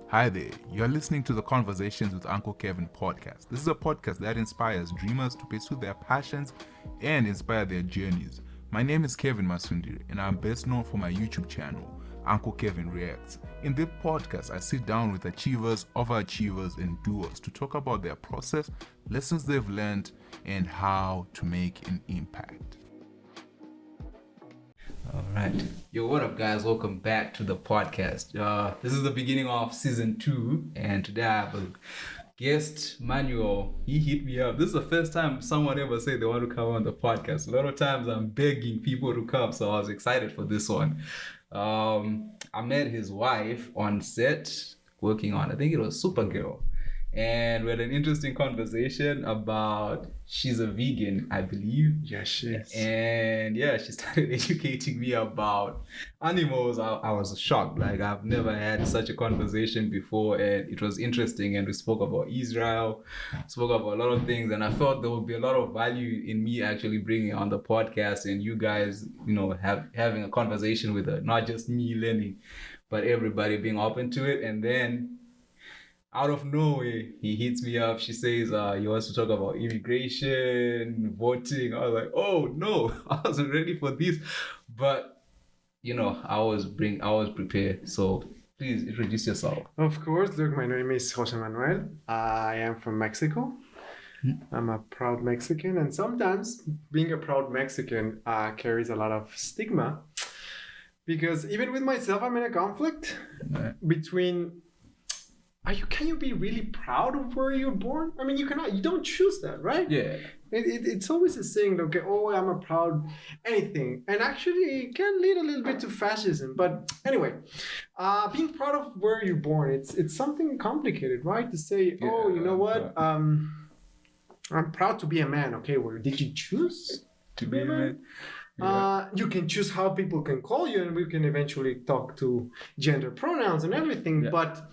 Hi there, you're listening to the Conversations with Uncle Kevin podcast. This is a podcast that inspires dreamers to pursue their passions and inspire their journeys. My name is Kevin Masundiri, and I'm best known for my YouTube channel, Uncle Kevin Reacts. In this podcast, I sit down with achievers, overachievers, and doers to talk about their process, lessons they've learned, and how to make an impact. All right. Yo, what up, guys? Welcome back to the podcast. This is the beginning of season 2, and today I have a guest, Manuel. He hit me up. This is the first time someone ever said they want to come on the podcast. A lot of times I'm begging people to come, so I was excited for this one. I met his wife on set working on, I think it was Supergirl. And we had an interesting conversation about she's a vegan, I believe. Yes, she is. And yeah, she started educating me about animals. I was shocked. Like, I've never had such a conversation before, and it was interesting. And we spoke about Israel, spoke about a lot of things, and I felt there would be a lot of value in me actually bringing on the podcast and you guys, having a conversation with her, not just me learning, but everybody being open to it. And then out of nowhere, he hits me up. She says he wants to talk about immigration, voting. I was like, oh no, I wasn't ready for this. But I was prepared. So please introduce yourself. Of course. Look, my name is Manuel. I am from Mexico. I'm a proud Mexican, and sometimes being a proud Mexican carries a lot of stigma, because even with myself, I'm in a conflict between. Can you be really proud of where you're born? I mean, you cannot. You don't choose that, right? Yeah. It's always a saying, okay, oh, I'm a proud anything. And actually, it can lead a little bit to fascism. But anyway, being proud of where you're born, it's something complicated, right? To say, oh, you know what? I'm proud to be a man. Okay, well, did you choose to be a man? Yeah. You can choose how people can call you, and we can eventually talk to gender pronouns and everything. Yeah. But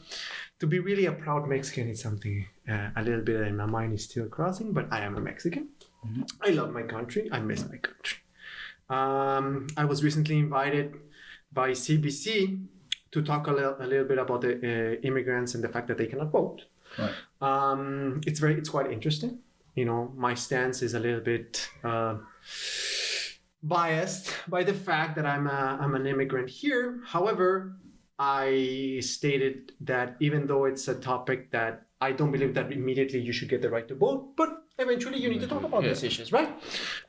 to be really a proud Mexican is something a little bit in my mind is still crossing, but I am a Mexican. Mm-hmm. I love my country. I miss my country. I was recently invited by CBC to talk a little bit about the immigrants and the fact that they cannot vote. Right. It's quite interesting. My stance is a little bit biased by the fact that I'm an immigrant here. However, I stated that even though it's a topic that I don't believe that immediately you should get the right to vote, but eventually you need to talk about these issues, right?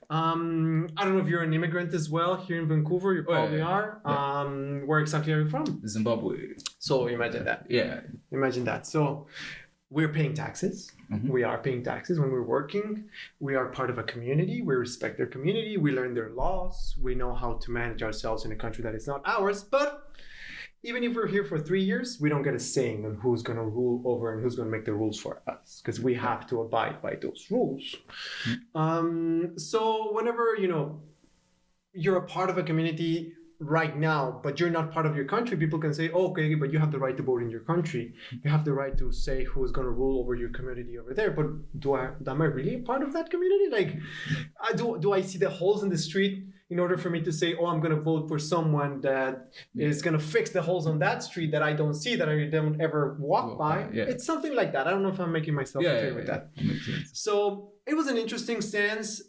I don't know if you're an immigrant as well here in Vancouver. You probably are. Yeah. Where exactly are you from? Zimbabwe. So imagine that. Yeah. Imagine that. So we're paying taxes. Mm-hmm. We are paying taxes when we're working. We are part of a community. We respect their community. We learn their laws. We know how to manage ourselves in a country that is not ours. But even if we're here for 3 years, we don't get a saying on who's going to rule over and who's going to make the rules for us, because we have to abide by those rules. Mm-hmm. So whenever, you're a part of a community right now, but you're not part of your country, people can say, oh, okay, but you have the right to vote in your country. You have the right to say who's going to rule over your community over there. But am I really a part of that community? Like, do I see the holes in the street in order for me to say, oh, I'm going to vote for someone that is going to fix the holes on that street that I don't see, that I don't ever walk by? Yeah. It's something like that. I don't know if I'm making myself clear with that. Makes sense. So it was an interesting stance.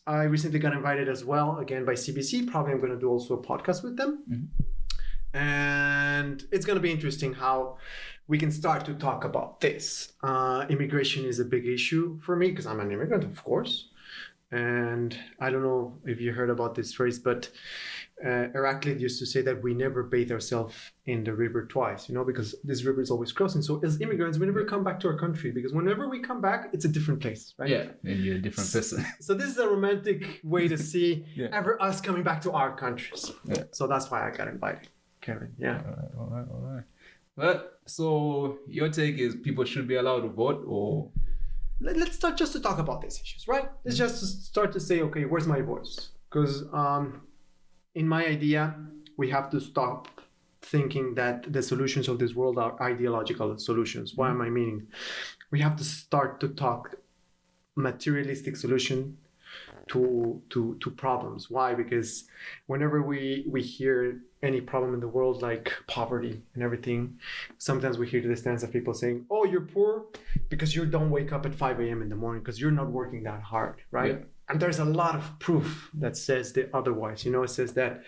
I recently got invited as well, again, by CBC. Probably I'm going to do also a podcast with them. Mm-hmm. And it's going to be interesting how we can start to talk about this. Immigration is a big issue for me because I'm an immigrant, of course. And I don't know if you heard about this phrase, but Heraclit used to say that we never bathe ourselves in the river twice, because this river is always crossing. So as immigrants, we never come back to our country, because whenever we come back, it's a different place, right? Yeah, and you're a different person. So this is a romantic way to see ever us coming back to our countries. Yeah. So that's why I got invited, Kevin. Yeah. All right. But so your take is people should be allowed to vote, or? Let's start just to talk about these issues, right? Let's just start to say, okay, where's my voice? Because in my idea, we have to stop thinking that the solutions of this world are ideological solutions. What am I meaning? We have to start to talk materialistic solution to problems. Why? Because whenever we hear any problem in the world, like poverty and everything, sometimes we hear the stance of people saying, oh, you're poor because you don't wake up at 5 a.m. in the morning because you're not working that hard, right? Yeah. And there's a lot of proof that says the otherwise. It says that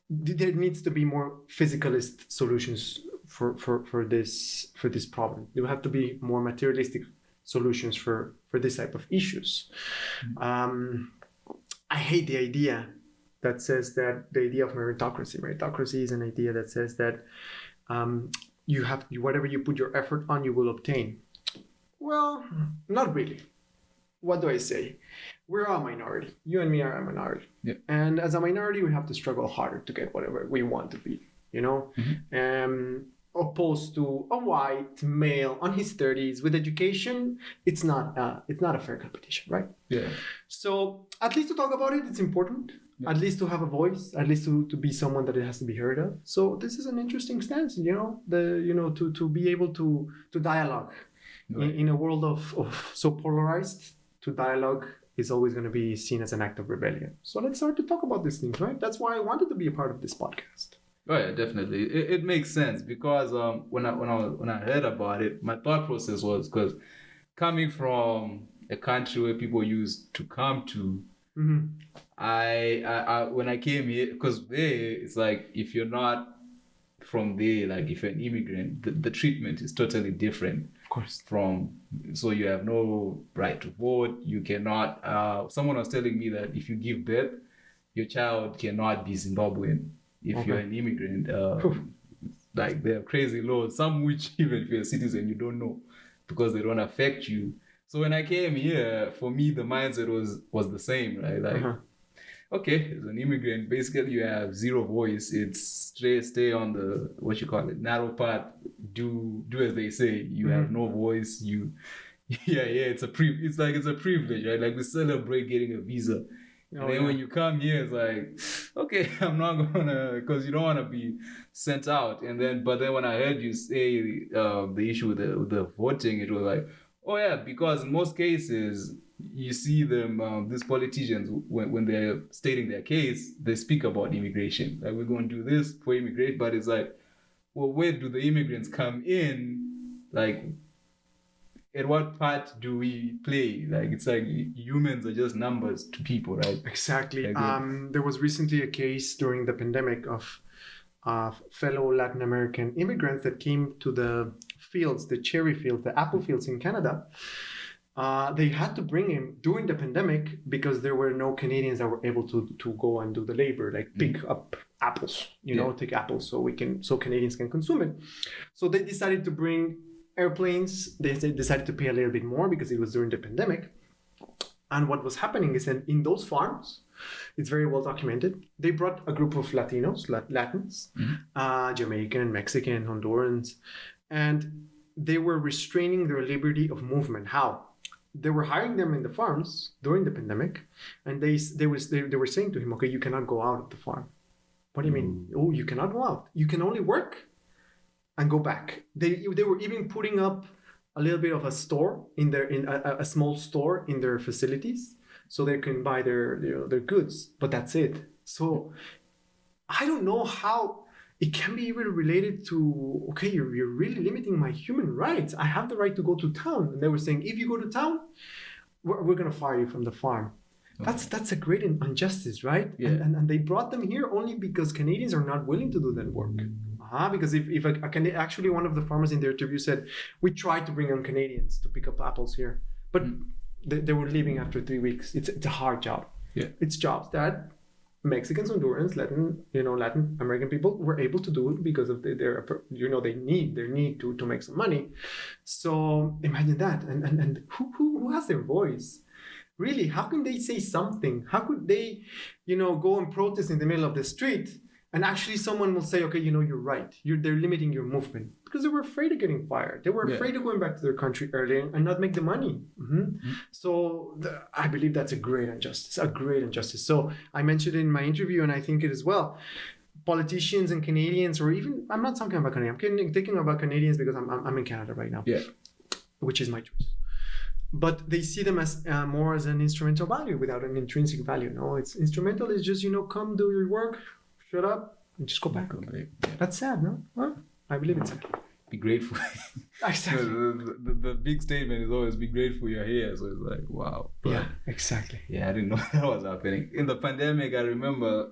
there needs to be more physicalist solutions for this problem. There have to be more materialistic solutions for this type of issues. I hate the idea that says that the idea of meritocracy. Meritocracy is an idea that says that whatever you put your effort on, you will obtain. Well, not really. What do I say? We're a minority. You and me are a minority. Yeah. And as a minority, we have to struggle harder to get whatever we want to be, opposed to a white male on his 30s with education. It's not a fair competition, right? Yeah. So at least to talk about it, it's important. Yeah. At least to have a voice, at least to be someone that it has to be heard of. So this is an interesting stance, to be able to dialogue. Right. In a world of so polarized, to dialogue is always going to be seen as an act of rebellion. So let's start to talk about these things, right? That's why I wanted to be a part of this podcast. Oh yeah, definitely. It makes sense because when I heard about it, my thought process was because coming from a country where people used to come to, I when I came here, because there it's like if you're not from there, like if you're an immigrant, the treatment is totally different. Of course. So you have no right to vote. You cannot. Someone was telling me that if you give birth, your child cannot be Zimbabwean. If you're an immigrant, like there are crazy laws, some which even if you're a citizen, you don't know because they don't affect you. So when I came here, for me, the mindset was the same, right? Like, okay, as an immigrant, basically you have zero voice. It's stay on the, narrow path, do as they say. You have no voice. It's a privilege, right? Like we celebrate getting a visa. And then when you come here, it's like, okay, I'm not gonna, because you don't want to be sent out. But then when I heard you say the issue with the voting, it was like, oh yeah, because in most cases you see them, these politicians, when they're stating their case, they speak about immigration. Like we're going to do this for immigration, but it's like, well, where do the immigrants come in? Like, at what part do we play? Like, it's like humans are just numbers to people, right? Exactly. There was recently a case during the pandemic of fellow Latin American immigrants that came to the fields, the cherry fields, the apple fields in Canada. They had to bring him during the pandemic because there were no Canadians that were able to go and do the labor, like pick up apples, take apples so Canadians can consume it. So they decided to bring airplanes. They decided to pay a little bit more because it was during the pandemic. And what was happening is that in those farms, it's very well documented, they brought a group of Latins, Jamaican, Mexican, Hondurans, and they were restraining their liberty of movement. How? They were hiring them in the farms during the pandemic, and they were saying to him, okay, you cannot go out of the farm. What do you mean? Oh, you cannot go out. You can only work and go back. They were even putting up a little bit of a store in a small store in their facilities so they can buy their goods, but that's it. So I don't know how it can be even related to, okay, you're really limiting my human rights. I have the right to go to town. And they were saying, if you go to town, we're going to fire you from the farm. Okay. That's a great injustice, right? Yeah. And they brought them here only because Canadians are not willing to do that work. Because if actually one of the farmers in the interview said, we tried to bring on Canadians to pick up apples here, but they were leaving after 3 weeks. It's a hard job. Yeah. It's jobs that Mexicans, Hondurans, Latin American people were able to do it because of their need to make some money. So imagine that. And who has their voice? Really, how can they say something? How could they, go and protest in the middle of the street? And actually someone will say, okay, you're right. They're limiting your movement because they were afraid of getting fired. They were afraid of going back to their country early and not make the money. So I believe that's a great injustice. So I mentioned it in my interview, and I think it as well. Politicians and Canadians, or even, I'm not talking about Canadians. I'm thinking about Canadians because I'm in Canada right now, which is my choice. but they see them as more as an instrumental value without an intrinsic value. No, it's instrumental is just, come do your work, shut up, and just go back. Yeah. That's sad, no? Well, I believe it's sad. Be grateful. Exactly. the big statement is always be grateful you're here. So it's like, wow. But, yeah, exactly. Yeah, I didn't know that was happening. In the pandemic, I remember,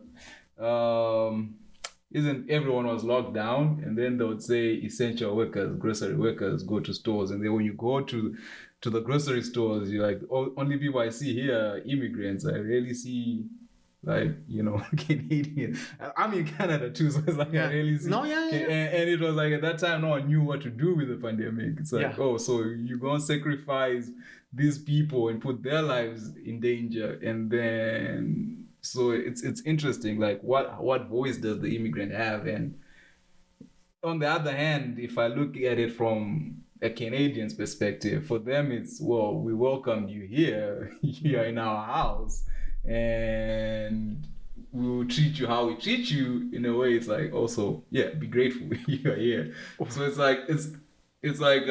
isn't everyone was locked down, and then they would say essential workers, grocery workers go to stores, and then when you go to the grocery stores, you're like, only people I see here are immigrants. I rarely see Canadian. I'm in Canada too, so it's like I really see. No, yeah. And it was like at that time, no one knew what to do with the pandemic. It's like, so you're gonna sacrifice these people and put their lives in danger, and then so it's interesting. Like what voice does the immigrant have? And on the other hand, if I look at it from a Canadian's perspective, for them it's, well, we welcomed you here. You're in our house. And we will treat you how we treat you. In a way, it's like also, be grateful you're here. So it's like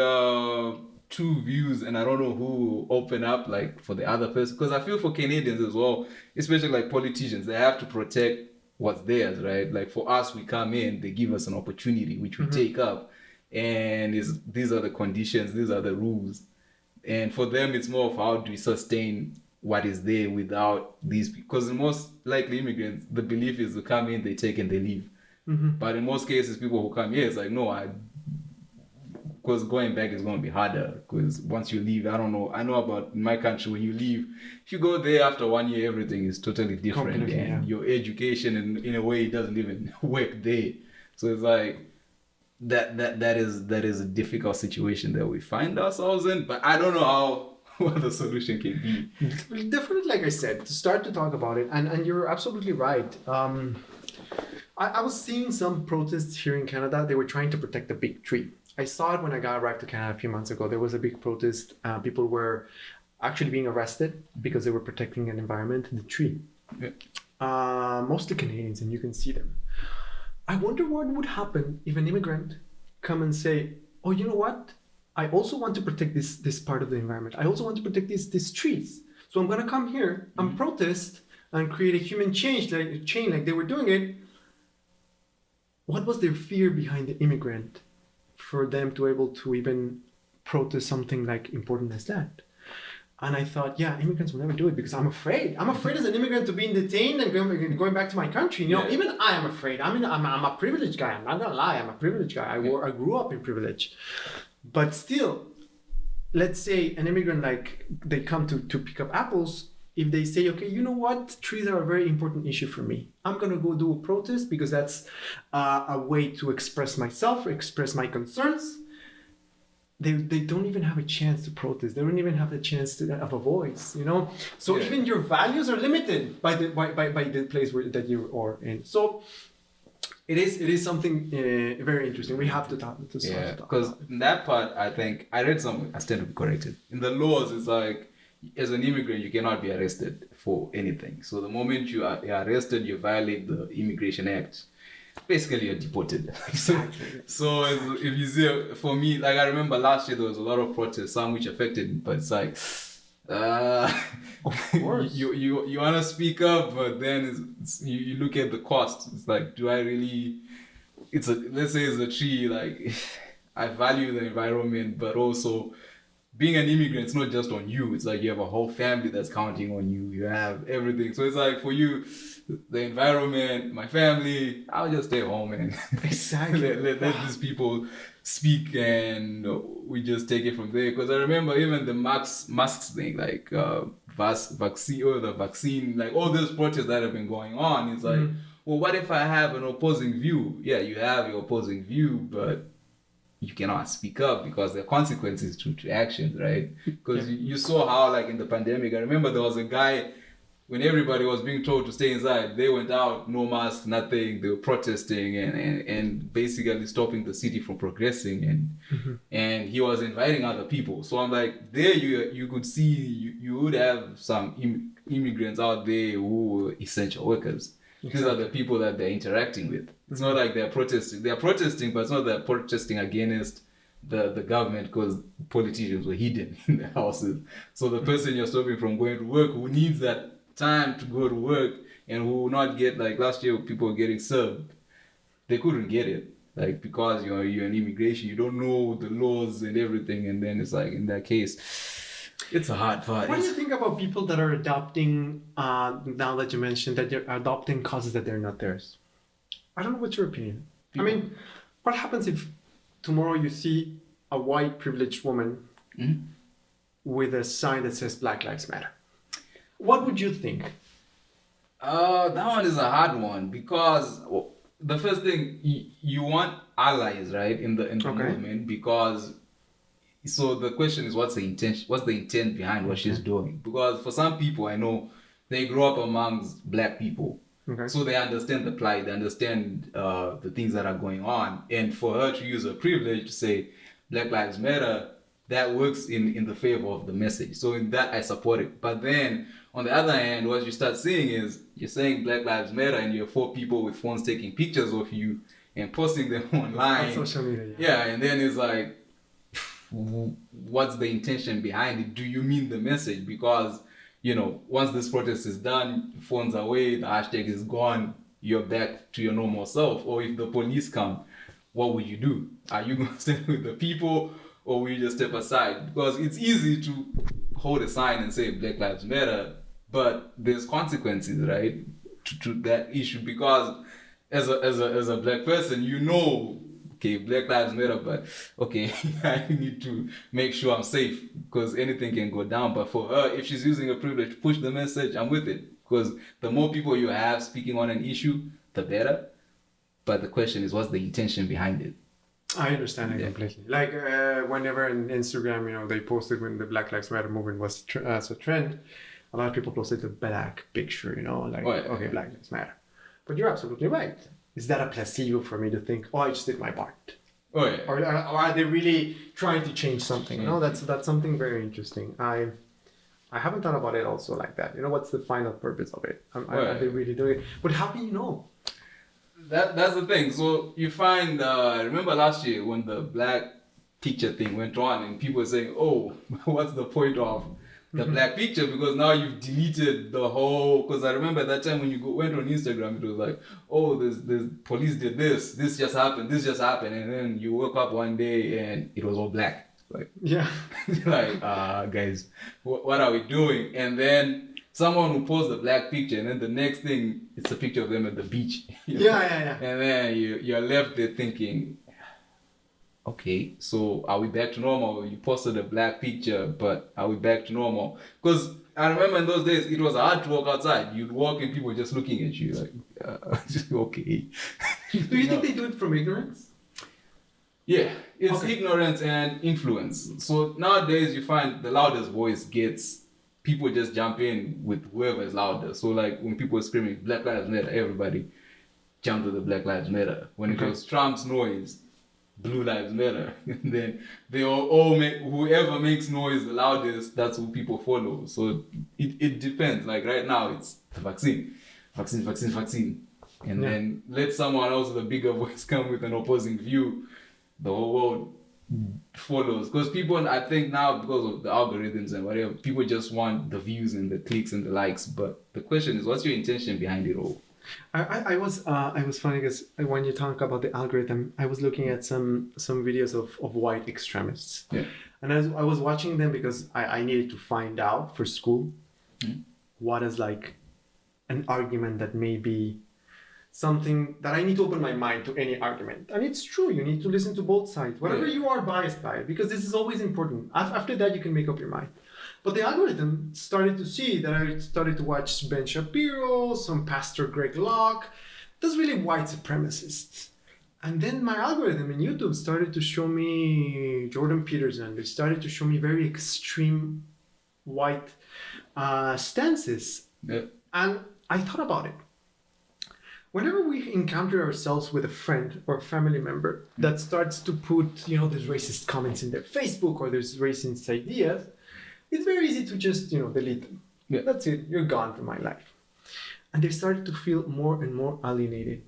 two views, and I don't know who open up like for the other person, because I feel for Canadians as well, especially like politicians, they have to protect what's theirs, right? Like for us, we come in, they give us an opportunity which we take up, and these are the conditions, these are the rules, and for them it's more of how do we sustain what is there without these people. Because in most likely immigrants, the belief is they come in, they take and they leave. But in most cases, people who come here, it's like, no, because going back is going to be harder. Because once you leave, I don't know. I know about in my country, when you leave, if you go there after 1 year, everything is totally different. Completely, and your education, in a way, doesn't even work there. So it's like, that is a difficult situation that we find ourselves in. But I don't know what the solution can be. Definitely, like I said, to start to talk about it, and you're absolutely right. I was seeing some protests here in Canada. They were trying to protect the big tree. I saw it when I arrived to Canada a few months ago. There was a big protest. People were actually being arrested because they were protecting an environment, the tree. Mostly Canadians, and you can see them. I wonder what would happen if an immigrant come and say, oh, you know what? I also want to protect this part of the environment. I also want to protect these trees. So I'm gonna come here and protest and create a human chain like they were doing it. What was their fear behind the immigrant for them to able to even protest something like important as that? And I thought, immigrants will never do it because I'm afraid. I'm afraid as an immigrant to being detained and going back to my country. Even I am afraid. I'm a privileged guy. I'm not gonna lie. I'm a privileged guy. I grew up in privilege. But still, let's say an immigrant, like they come to pick up apples. If they say, okay, you know what? Trees are a very important issue for me. I'm going to go do a protest because that's a way to express myself, express my concerns. They don't even have a chance to protest. They don't even have the chance to have a voice, So even your values are limited by the place that you are in. So it is something very interesting. We have to talk to because in that part, I think I read something. I stand to be corrected. In the laws, it's like, as an immigrant, you cannot be arrested for anything. So the moment you are arrested, you violate the Immigration Act. Basically, you're deported. Exactly. So if you see, for me, like I remember last year, there was a lot of protests, some which affected me, but it's like, of course. you want to speak up, but then you look at the cost. It's like, do I really? Let's say it's a tree. Like, I value the environment, but also being an immigrant, it's not just on you. It's like you have a whole family that's counting on you. You have everything. So it's like for you, the environment, my family, I'll just stay home and exactly let these people speak, and we just take it from there. Because I remember even the Musk thing, like vaccine, like all those protests that have been going on. It's like, well, what if I have an opposing view? Yeah, you have your opposing view, but you cannot speak up because there are consequences to actions, right? Because you saw how, like in the pandemic, I remember there was a guy, when everybody was being told to stay inside, they went out, no mask, nothing. They were protesting and basically stopping the city from progressing, and he was inviting other people. So I'm like, there you could see you would have some immigrants out there who were essential workers. Exactly. These are the people that they're interacting with. It's not like they're protesting. They're protesting, but it's not that they're protesting against the government because politicians were hidden in the houses. So the person you're stopping from going to work who needs that time to go to work and who will not get, like last year people were getting served, they couldn't get it. Like because you're in immigration, you don't know the laws and everything, and then it's like in that case, it's a hard part. What do you think about people that are adopting, now that you mentioned that they're adopting causes that they're not theirs? I don't know what's your opinion. I mean, what happens if tomorrow you see a white privileged woman with a sign that says Black Lives Matter? What would you think? That one is a hard one because the first thing you want allies, right, in the movement, because so the question is what's the intent behind what she's doing? Because for some people I know they grow up amongst black people. Okay. So they understand the plight, they understand the things that are going on. And for her to use her privilege to say Black Lives Matter, that works in the favor of the message. So in that I support it. But then on the other hand, what you start seeing is you're saying Black Lives Matter and you're 4 people with phones taking pictures of you and posting them online. On social media. Yeah, and then it's like, what's the intention behind it? Do you mean the message? Because once this protest is done, phones away, the hashtag is gone, you're back to your normal self. Or if the police come, what would you do? Are you going to stand with the people or will you just step aside? Because it's easy to hold a sign and say Black Lives Matter, but there's consequences, right, to that issue. Because as a black person, okay, Black Lives Matter, but okay, I need to make sure I'm safe because anything can go down. But for her, if she's using a privilege to push the message, I'm with it. Because the more people you have speaking on an issue, the better. But the question is, what's the intention behind it? I understand it completely. Like whenever on Instagram, they posted when the Black Lives Matter movement was as a trend, a lot of people posted the black picture, okay, Black Lives Matter. But you're absolutely right. Is that a placebo for me to think, I just did my part? Oh, yeah. Or are they really trying to change something? No, that's something very interesting. I haven't thought about it also like that. What's the final purpose of it? Are they really doing it? But how do you know? That's the thing. So you find, remember last year when the black picture thing went on and people were saying, what's the point of the black picture? Because now you've deleted the whole, because I remember at that time when you went on Instagram, it was like, the police did this just happened, and then you woke up one day and it was all black. Like, yeah. Like, guys, what are we doing? And then someone will post the black picture and then the next thing, it's a picture of them at the beach. Yeah. And then you're left there thinking, okay, so are we back to normal? You posted a black picture, but are we back to normal? Because I remember in those days, it was hard to walk outside. You'd walk and people just looking at you like, okay. Do you think they do it from ignorance? Yeah, it's ignorance and influence. So nowadays you find the loudest voice gets, people just jump in with whoever is louder. So like when people are screaming Black Lives Matter, everybody jumped to the Black Lives Matter. When it was Trump's noise, Blue Lives Matter. And then they all make, whoever makes noise the loudest, that's who people follow. So it depends. Like right now it's the vaccine. And then let someone else with a bigger voice come with an opposing view, the whole world follows. Because people, I think now, because of the algorithms and whatever, people just want the views and the clicks and the likes. But the question is, what's your intention behind it all? I was funny because when you talk about the algorithm, I was looking at some videos of white extremists. Yeah. And I was watching them because I needed to find out for school what is like an argument that may be something that I need to open my mind to any argument. And it's true, you need to listen to both sides, whatever you are biased by it, because this is always important. After that, you can make up your mind. But the algorithm started to see that I started to watch Ben Shapiro, some Pastor Greg Locke, those really white supremacists. And then my algorithm in YouTube started to show me Jordan Peterson. They started to show me very extreme white stances. Yeah. And I thought about it. Whenever we encounter ourselves with a friend or a family member that starts to put, these racist comments in their Facebook or there's racist ideas, it's very easy to just, delete them. Yeah. That's it. You're gone from my life. And they started to feel more and more alienated.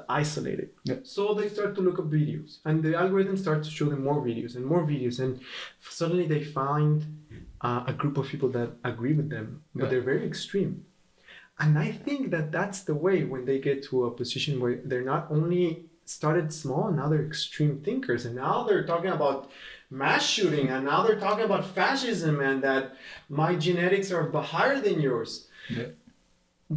isolated. Yeah. So they start to look up videos, and the algorithm starts to show them more videos, and suddenly they find a group of people that agree with them, but they're very extreme. And I think that that's the way when they get to a position where they're not only started small, now they're extreme thinkers, and now they're talking about mass shooting, and now they're talking about fascism, and that my genetics are higher than yours. Yeah.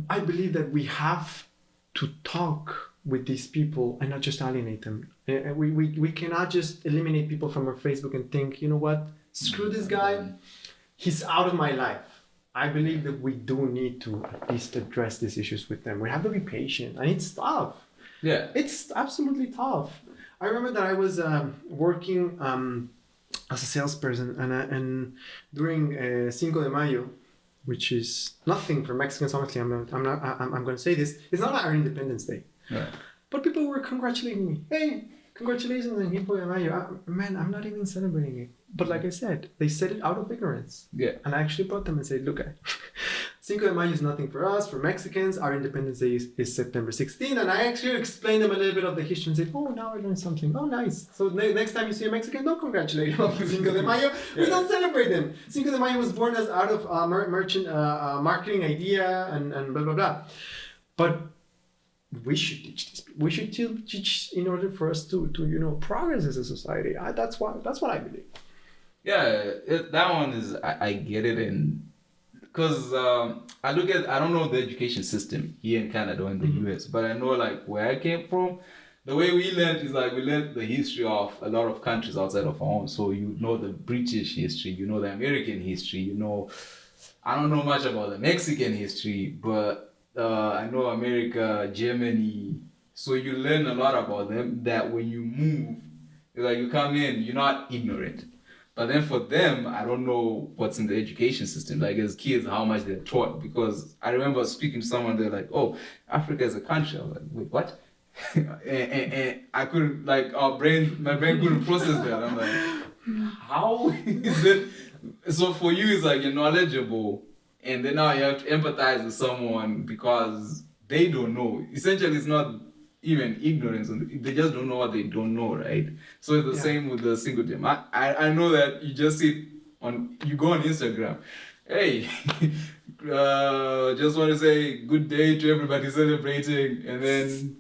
I believe that we have to talk with these people and not just alienate them. We cannot just eliminate people from our Facebook and think, you know what, screw this guy, he's out of my life. I believe that we do need to at least address these issues with them. We have to be patient, and it's tough. Yeah. It's absolutely tough. I remember that I was working as a salesperson, and during Cinco de Mayo, which is nothing for Mexicans. Honestly, I'm going to say this. It's not our Independence Day, but people were congratulating me. Hey, congratulations on Cinco de Mayo. Man, I'm not even celebrating it. But like I said, they said it out of ignorance. Yeah. And I actually brought them and said, look, Cinco de Mayo is nothing for us, for Mexicans. Our Independence Day is September 16th. And I actually explained them a little bit of the history and said, oh, now I learned something. Oh, nice. So next time you see a Mexican, don't congratulate them on Cinco de Mayo. We don't celebrate them. Cinco de Mayo was born as out of merchant marketing idea and blah, blah, blah. But we should teach this. We should teach in order for us to progress as a society. That's what I believe. Yeah, that one is, I get it, and because I don't know the education system here in Canada or in the US, but I know like where I came from, the way we learned is like we learned the history of a lot of countries outside of our own. So you know the British history, you know the American history, you know, I don't know much about the Mexican history, but I know America, Germany. So you learn a lot about them that when you move, like you come in, you're not ignorant. But then for them, I don't know what's in the education system. Like as kids, how much they're taught. Because I remember speaking to someone, they're like, oh, Africa is a country. I was like, wait, what? and I couldn't, like, my brain couldn't process that. I'm like, how is it? So for you, it's like you're knowledgeable. And then now you have to empathize with someone because they don't know. Essentially, it's not even ignorance, they just don't know what they don't know, right? So it's the same with the single gem. I know that you just see you go on Instagram, hey, just want to say good day to everybody celebrating, and then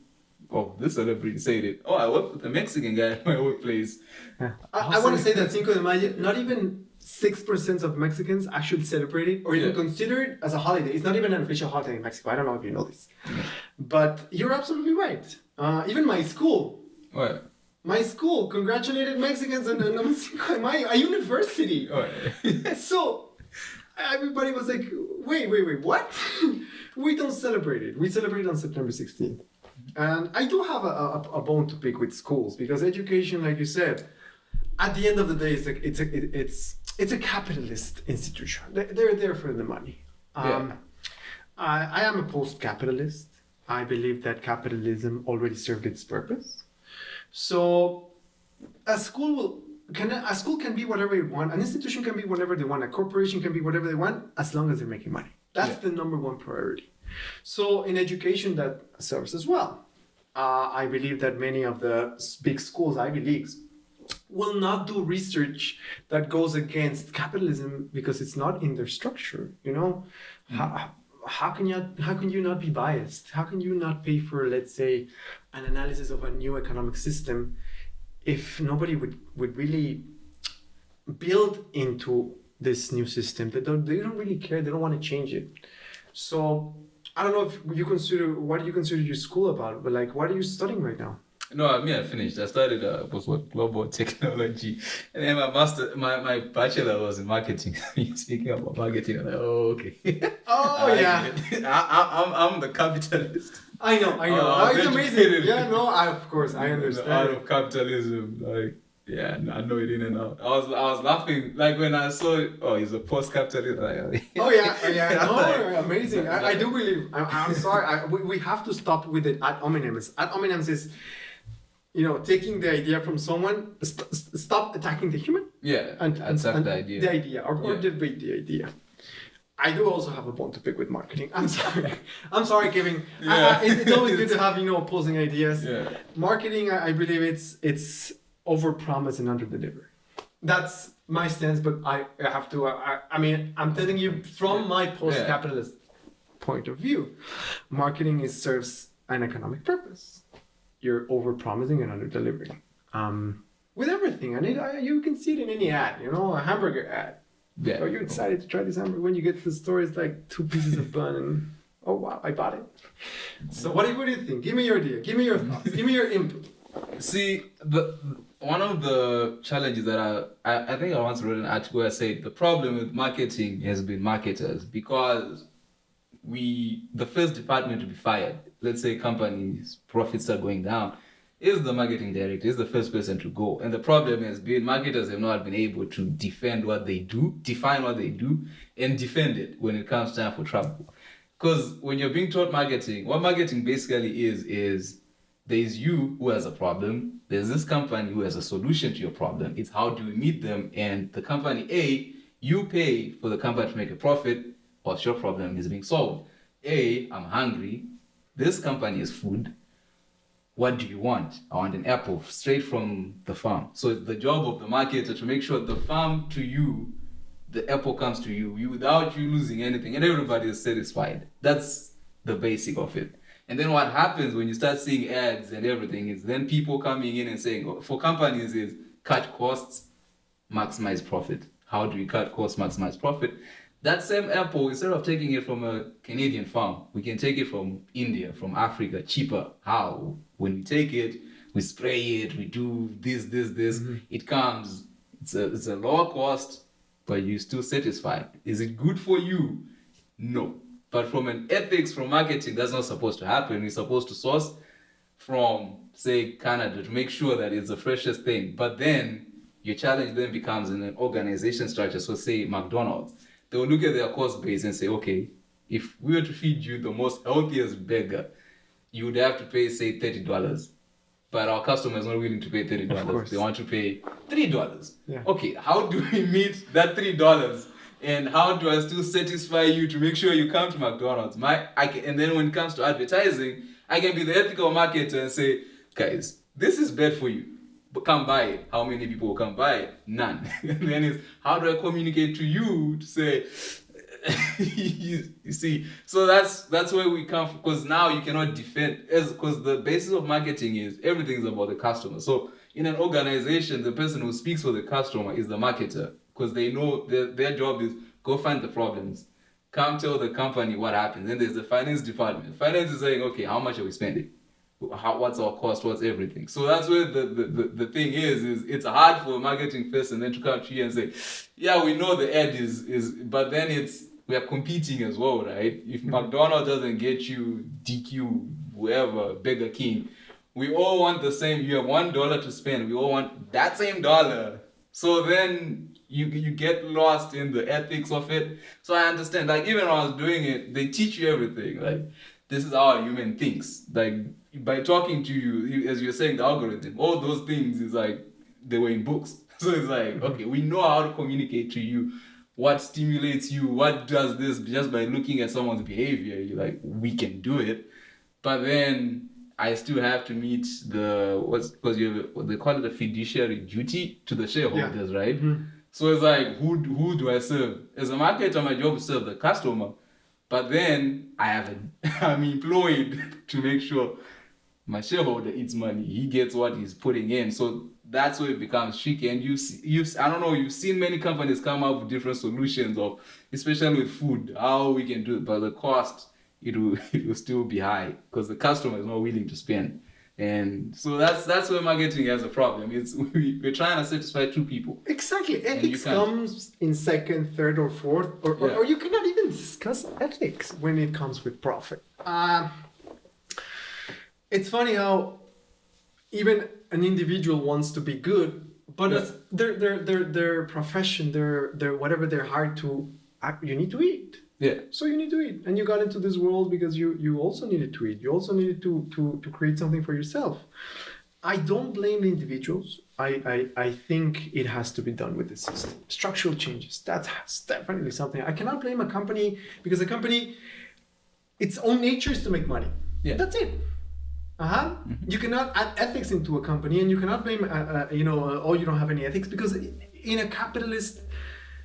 this celebrity said it. Oh, I work with a Mexican guy at my workplace. Yeah. I want to say that Cinco de Mayo, not even 6% of Mexicans actually celebrate it or even consider it as a holiday. It's not even an official holiday in Mexico. I don't know if you know this. But you're absolutely right. Even my school. What? My school congratulated Mexicans on Cinco de Mayo, a university. So everybody was like, wait, what? We don't celebrate it. We celebrate it on September 16th. And I do have a bone to pick with schools because education, like you said, at the end of the day, it's a capitalist institution. They're there for the money. I am a post-capitalist. I believe that capitalism already served its purpose. So a school can be whatever it wants. An institution can be whatever they want. A corporation can be whatever they want as long as they're making money. That's the number one priority. So in education, that serves as well. I believe that many of the big schools, Ivy Leagues, will not do research that goes against capitalism because it's not in their structure. You know, how can you not be biased? How can you not pay for, let's say, an analysis of a new economic system if nobody would really build into this new system? They don't really care. They don't want to change it. So I don't know if you consider, what do you consider your school about? But like, what are you studying right now? No, I finished. I started global technology, and then my bachelor was in marketing. Speaking about marketing, I'm like, oh, okay. Oh yeah. I'm the capitalist. I know. It's amazing. Yeah, no, of course I understand. The art of capitalism, like, yeah, I know it in and out. I was laughing like when I saw it. Oh, he's a post-capitalist. Like, oh yeah. No, amazing. I do believe. I'm sorry. We have to stop with it ad hominem. Ad hominem is, taking the idea from someone. Stop attacking the human. Yeah, and accept the idea. The idea, or debate the idea. I do also have a bone to pick with marketing. I'm sorry. I'm sorry, Kevin. Yeah. It's always good to have, opposing ideas. Yeah. Marketing, I believe it's over-promise and under-deliver. That's my stance, but I have to, I'm telling you from my post-capitalist point of view, marketing serves an economic purpose. You're over-promising and under-delivering. With everything. And you can see it in any ad, a hamburger ad. Yeah. Are you excited to try this hamburger? When you get to the store, it's like 2 pieces of bun and, oh wow, I bought it. So what do you think? Give me your idea. Give me your thoughts. Give me your input. See, one of the challenges that I think I once wrote an article where I said the problem with marketing has been marketers, because the first department to be fired, let's say companies' profits are going down, is the marketing director, is the first person to go. And the problem has been marketers have not been able to define what they do, and defend it when it comes time for trouble. Because when you're being taught marketing, what marketing basically is there's you who has a problem, there's this company who has a solution to your problem. It's how do we meet them? And the company A, you pay for the company to make a profit, whilst your problem is being solved. A, I'm hungry. This company is food. What do you want? I want an apple straight from the farm. So it's the job of the marketer to make sure the farm to you, the apple comes to you without you losing anything, and everybody is satisfied. That's the basic of it. And then what happens when you start seeing ads and everything is then people coming in and saying, for companies is cut costs, maximize profit. How do we cut costs, maximize profit? That same apple, instead of taking it from a Canadian farm, we can take it from India, from Africa, cheaper. How? When we take it, we spray it, we do this. Mm-hmm. It comes, it's a lower cost, but you're still satisfied. Is it good for you? No. But from an ethics, from marketing, that's not supposed to happen. We're supposed to source from, say, Canada to make sure that it's the freshest thing. But then your challenge then becomes in an organization structure. So say McDonald's. They will look at their cost base and say, okay, if we were to feed you the most healthiest burger, you would have to pay, say, $30. But our customer is not willing to pay $30. They want to pay $3. Yeah. Okay, how do we meet that $3? And how do I still satisfy you to make sure you come to McDonald's? And then when it comes to advertising, I can be the ethical marketer and say, guys, this is bad for you, but come buy it. How many people will come buy it? None. And then it's, how do I communicate to you to say, you see? So that's where we come from, because now you cannot defend, because the basis of marketing is everything is about the customer. So in an organization, the person who speaks for the customer is the marketer, because they know their job is go find the problems, come tell the company what happens. Then there's the finance department. Finance is saying, okay, how much are we spending? What's our cost? What's everything? So that's where the thing is it's hard for a marketing person then to come to you and say, yeah, we know the ad is, but then we are competing as well, right? If McDonald's doesn't get you DQ, whoever, Burger King, we all want the same. You have $1 to spend. We all want that same dollar. So then you get lost in the ethics of it. So I understand. Like even when I was doing it, they teach you everything. Like this is how a human thinks. Like by talking to you, as you're saying, the algorithm, all those things is like they were in books. So it's like, okay, we know how to communicate to you. What stimulates you? What does this? Just by looking at someone's behavior, you're like, we can do it. But then I still have to meet because they call it a fiduciary duty to the shareholders, right? Mm-hmm. So it's like, who do I serve? As a marketer, my job is to serve the customer. But then I'm employed to make sure my shareholder eats money. He gets what he's putting in. So that's where it becomes tricky. And I don't know, you've seen many companies come up with different solutions of, especially with food, how we can do it. But the cost, it will still be high because the customer is not willing to spend. And so that's where marketing has a problem. We're trying to satisfy two people. Exactly. Ethics comes in second, third, or fourth, or you cannot even discuss ethics when it comes with profit. It's funny how even an individual wants to be good, but it's their profession, their whatever they're hired to act, you need to eat. Yeah. So you need to eat, and you got into this world because you also needed to eat. You also needed to create something for yourself. I don't blame the individuals. I think it has to be done with the system. Structural changes. That's definitely something. I cannot blame a company because a company, its own nature is to make money. Yeah. That's it. You cannot add ethics into a company, and you cannot blame, oh, you don't have any ethics, because in a capitalist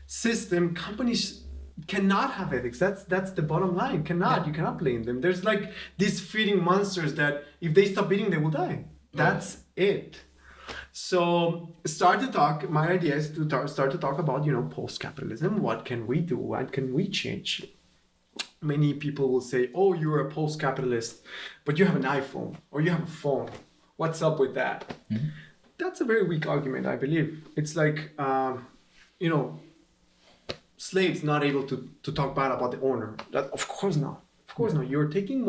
system, companies cannot have ethics. That's the bottom line. You cannot blame them. There's like these feeding monsters that if they stop eating, they will die. That's it. So my idea is to start to talk about, post-capitalism. What can we do? What can we change? Many people will say, oh, you're a post-capitalist, but you have an iPhone or you have a phone. What's up with that? Mm-hmm. That's a very weak argument, I believe. It's like, slaves not able to talk bad about the owner. Of course not. Of course not. You're taking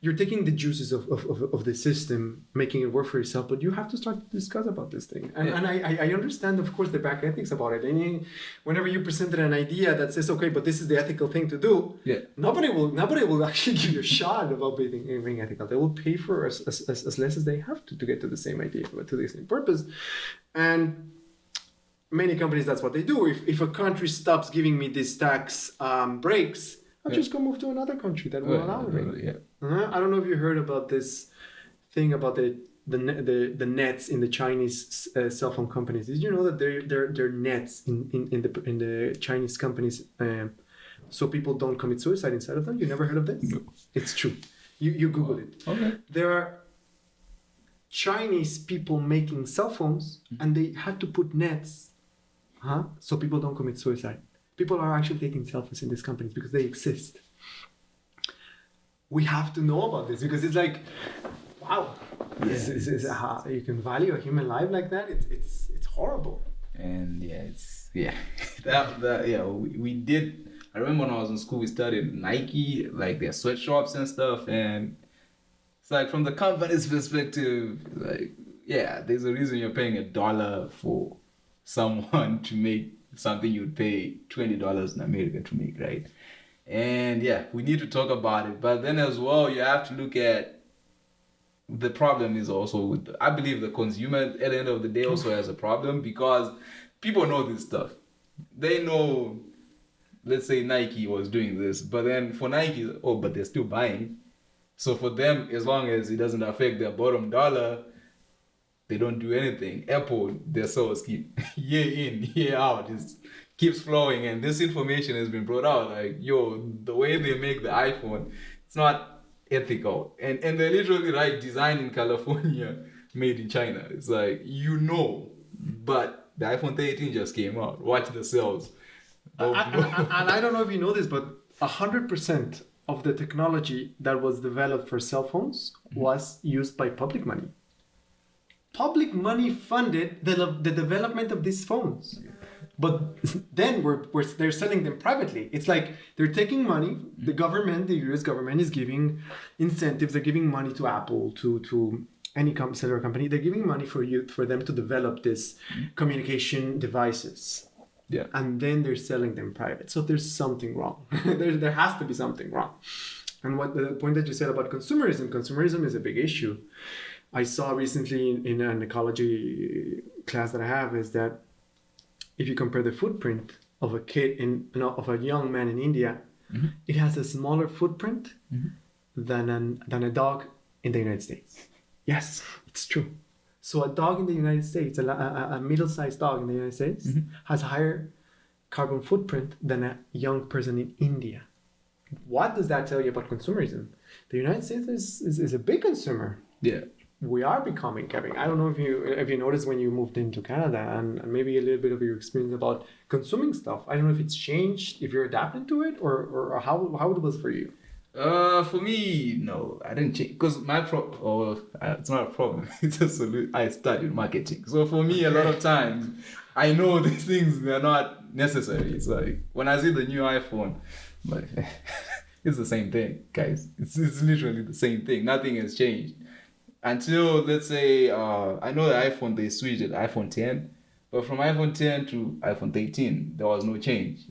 you're taking the juices of the system, making it work for yourself, but you have to start to discuss about this thing. And I understand, of course, the back ethics about it. And whenever you presented an idea that says, okay, but this is the ethical thing to do, nobody will actually give you a shot about being ethical. They will pay for as less as they have to get to the same idea, but to the same purpose. And many companies, that's what they do. If a country stops giving me these tax breaks, I'll just go move to another country that will allow me. I don't know if you heard about this thing about the nets in the Chinese cell phone companies. Did you know that they're nets in the Chinese companies, so people don't commit suicide inside of them? You never heard of this? No. It's true. You Google it. Okay. There are Chinese people making cell phones, and they had to put nets, so people don't commit suicide. People are actually taking selfies in these companies because they exist. We have to know about this because it's like, wow, you can value a human life like that. It's horrible. And we did. I remember when I was in school, we studied Nike, like their sweatshops and stuff, and it's like from the company's perspective, like there's a reason you're paying $1 for someone to make something you'd pay $20 in America to make, right? And we need to talk about it. But then as well, you have to look at the problem is also I believe the consumer at the end of the day also has a problem because people know this stuff. They know, let's say Nike was doing this, but then for Nike, but they're still buying. So for them, as long as it doesn't affect their bottom dollar, they don't do anything. Apple, their sales keep year in, year out. It keeps flowing. And this information has been brought out. Like, the way they make the iPhone, it's not ethical. And they're literally like designed in California, made in China. It's like, but the iPhone 13 just came out. Watch the sales. And I don't know if you know this, but 100% of the technology that was developed for cell phones was used by public money. Public money funded the development of these phones. But then they're selling them privately. It's like they're taking money. The government, the US government is giving incentives. They're giving money to Apple, to any cellular company. They're giving money for them to develop this communication devices. Yeah. And then they're selling them private. So there's something wrong. there has to be something wrong. And what the point that you said about consumerism is a big issue. I saw recently in an ecology class that I have is that if you compare the footprint of of a young man in India, it has a smaller footprint than a dog in the United States. Yes, it's true. So a dog in the United States, a middle-sized dog in the United States, has a higher carbon footprint than a young person in India. What does that tell you about consumerism? The United States is a big consumer. Yeah. We are becoming, Kevin. I don't know if you noticed when you moved into Canada and maybe a little bit of your experience about consuming stuff. I don't know if it's changed, if you're adapting to it or how it was for you. For me, no, I didn't change because my it's not a problem. It's a solution. I studied marketing, so for me, a lot of times I know these things they're not necessary. It's like when I see the new iPhone, but it's the same thing, guys. It's literally the same thing. Nothing has changed. Until, let's say, I know the iPhone, they switched it, iPhone 10. But from iPhone 10 to iPhone 13, there was no change.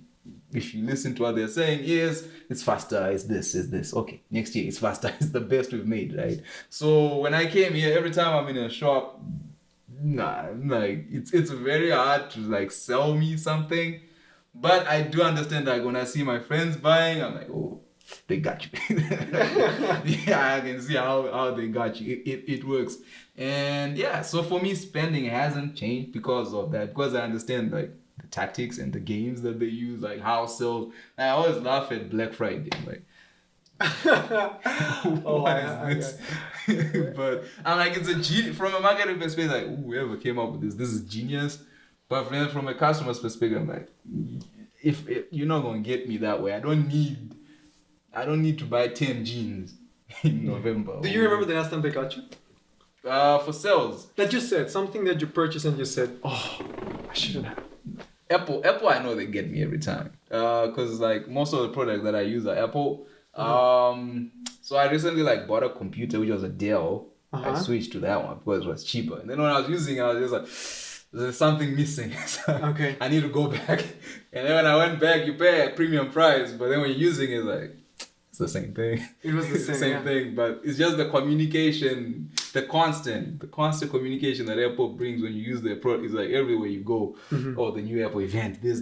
If you listen to what they're saying, yes, it's faster, it's this. Okay, next year, it's faster, it's the best we've made, right? So when I came here, every time I'm in a shop, Nah, like it's very hard to like sell me something, but I do understand that when I see my friends buying, I'm like, oh, they got you. Yeah, I can see how they got you. It works, and yeah. So for me, spending hasn't changed because of that. Because I understand like the tactics and the games that they use, like how sales. I always laugh at Black Friday, like. What is this? But I'm like, it's a genius from a marketing perspective. Like, whoever came up with this is genius. But from a customer's perspective, I'm like, if you're not gonna get me that way, I don't need to buy 10 jeans in November. Do you remember the last time they got you? For sales. That you said something that you purchased and you said, "Oh, I shouldn't have." Apple, I know they get me every time. Cause like most of the products that I use are Apple. So I recently like bought a computer which was a Dell. I switched to that one because it was cheaper. And then when I was using it, I was just like, there's something missing. So Okay. I need to go back. And then when I went back, you pay a premium price, but then when you're using it, like, it's the same thing. It was the same thing, but it's just the communication, the constant communication that Apple brings when you use their product is like everywhere you go. Oh, the new Apple event, this.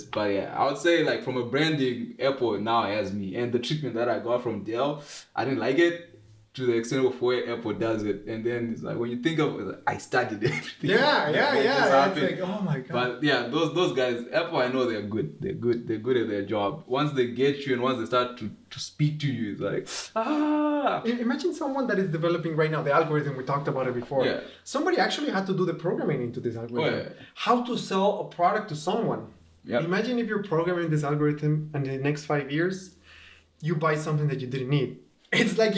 But yeah, I would say like from a branding, Apple now has me. And the treatment that I got from Dell, I didn't like it to the extent of where Apple does it. And then it's like when you think of it, like, I studied everything. Yeah. It's like, oh my god. But yeah, those guys, Apple, I know they're good. They're good at their job. Once they get you and once they start to speak to you, it's like, Imagine someone that is developing right now the algorithm. We talked about it before. Yeah. Somebody actually had to do the programming into this algorithm. Oh, yeah. How to sell a product to someone. Yep. Imagine if you're programming this algorithm and in the next 5 years, you buy something that you didn't need. It's like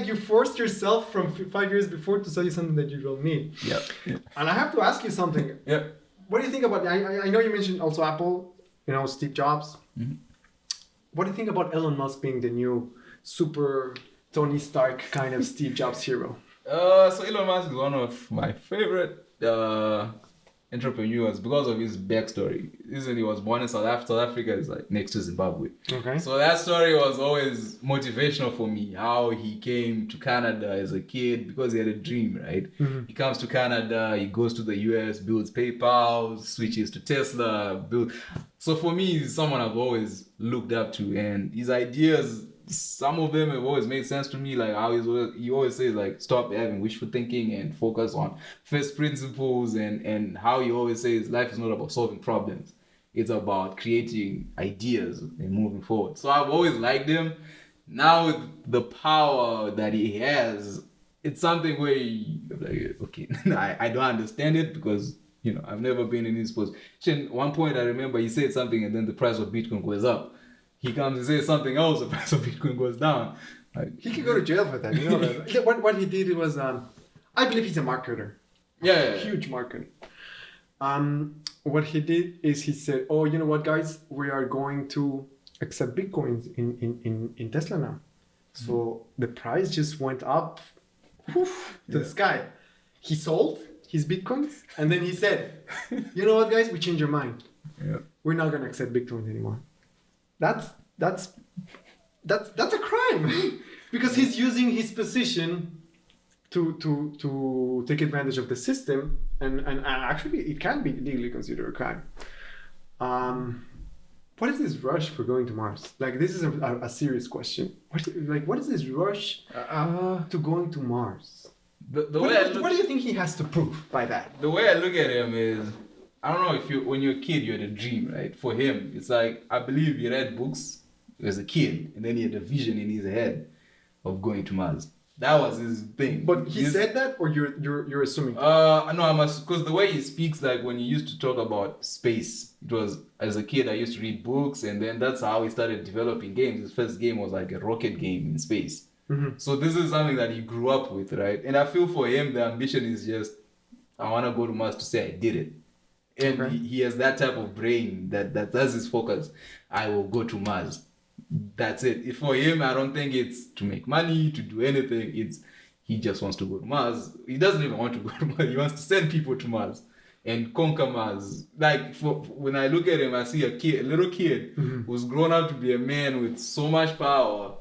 you forced yourself from 5 years before to sell you something that you don't need. Yeah. And I have to ask you something. Yeah. What do you think about? I know you mentioned also Apple. Steve Jobs. Mm-hmm. What do you think about Elon Musk being the new super Tony Stark kind of Steve Jobs hero? So Elon Musk is one of my favorite entrepreneurs because of his backstory. He was born in South Africa. South Africa is like next to Zimbabwe. Okay. So that story was always motivational for me. How he came to Canada as a kid because he had a dream, right? Mm-hmm. He comes to Canada, he goes to the US, builds PayPal, switches to Tesla, So for me, he's someone I've always looked up to, and his ideas, some of them have always made sense to me, like how he always says like stop having wishful thinking and focus on first principles, and how he always says life is not about solving problems, it's about creating ideas and moving forward. So I've always liked him. Now with the power that he has, it's something where like, okay, I don't understand it because I've never been in his position. One point I remember he said something and then the price of Bitcoin goes up. He comes and says something else, the price of Bitcoin goes down. Like, he could go to jail for that. That. What he did was, I believe he's a marketer. Yeah. Huge marketer. What he did is he said, "Oh, you know what, guys? We are going to accept Bitcoins in Tesla now." So the price just went up to the sky. He sold his Bitcoins and then he said, "You know what, guys? We changed our mind. Yeah. We're not gonna accept Bitcoins anymore." That's a crime because he's using his position to take advantage of the system, and actually it can be legally considered a crime. What is this rush for going to Mars? Like, this is a serious question. What is this rush to going to Mars? What do you think he has to prove by that? The way I look at him is, I don't know if when you're a kid, you had a dream, right? For him, it's like, I believe he read books as a kid, and then he had a vision in his head of going to Mars. That was his thing. But he said that, or you're assuming? No, I must, because the way he speaks, like when he used to talk about space, it was, as a kid, I used to read books, and then that's how he started developing games. His first game was like a rocket game in space. Mm-hmm. So this is something that he grew up with, right? And I feel for him, the ambition is just, I want to go to Mars to say I did it. And Okay. he has that type of brain that's his focus. I will go to Mars. That's it. For him, I don't think it's to make money, to do anything. He just wants to go to Mars. He doesn't even want to go to Mars. He wants to send people to Mars and conquer Mars. Like, when I look at him, I see a little kid Mm-hmm. who's grown up to be a man with so much power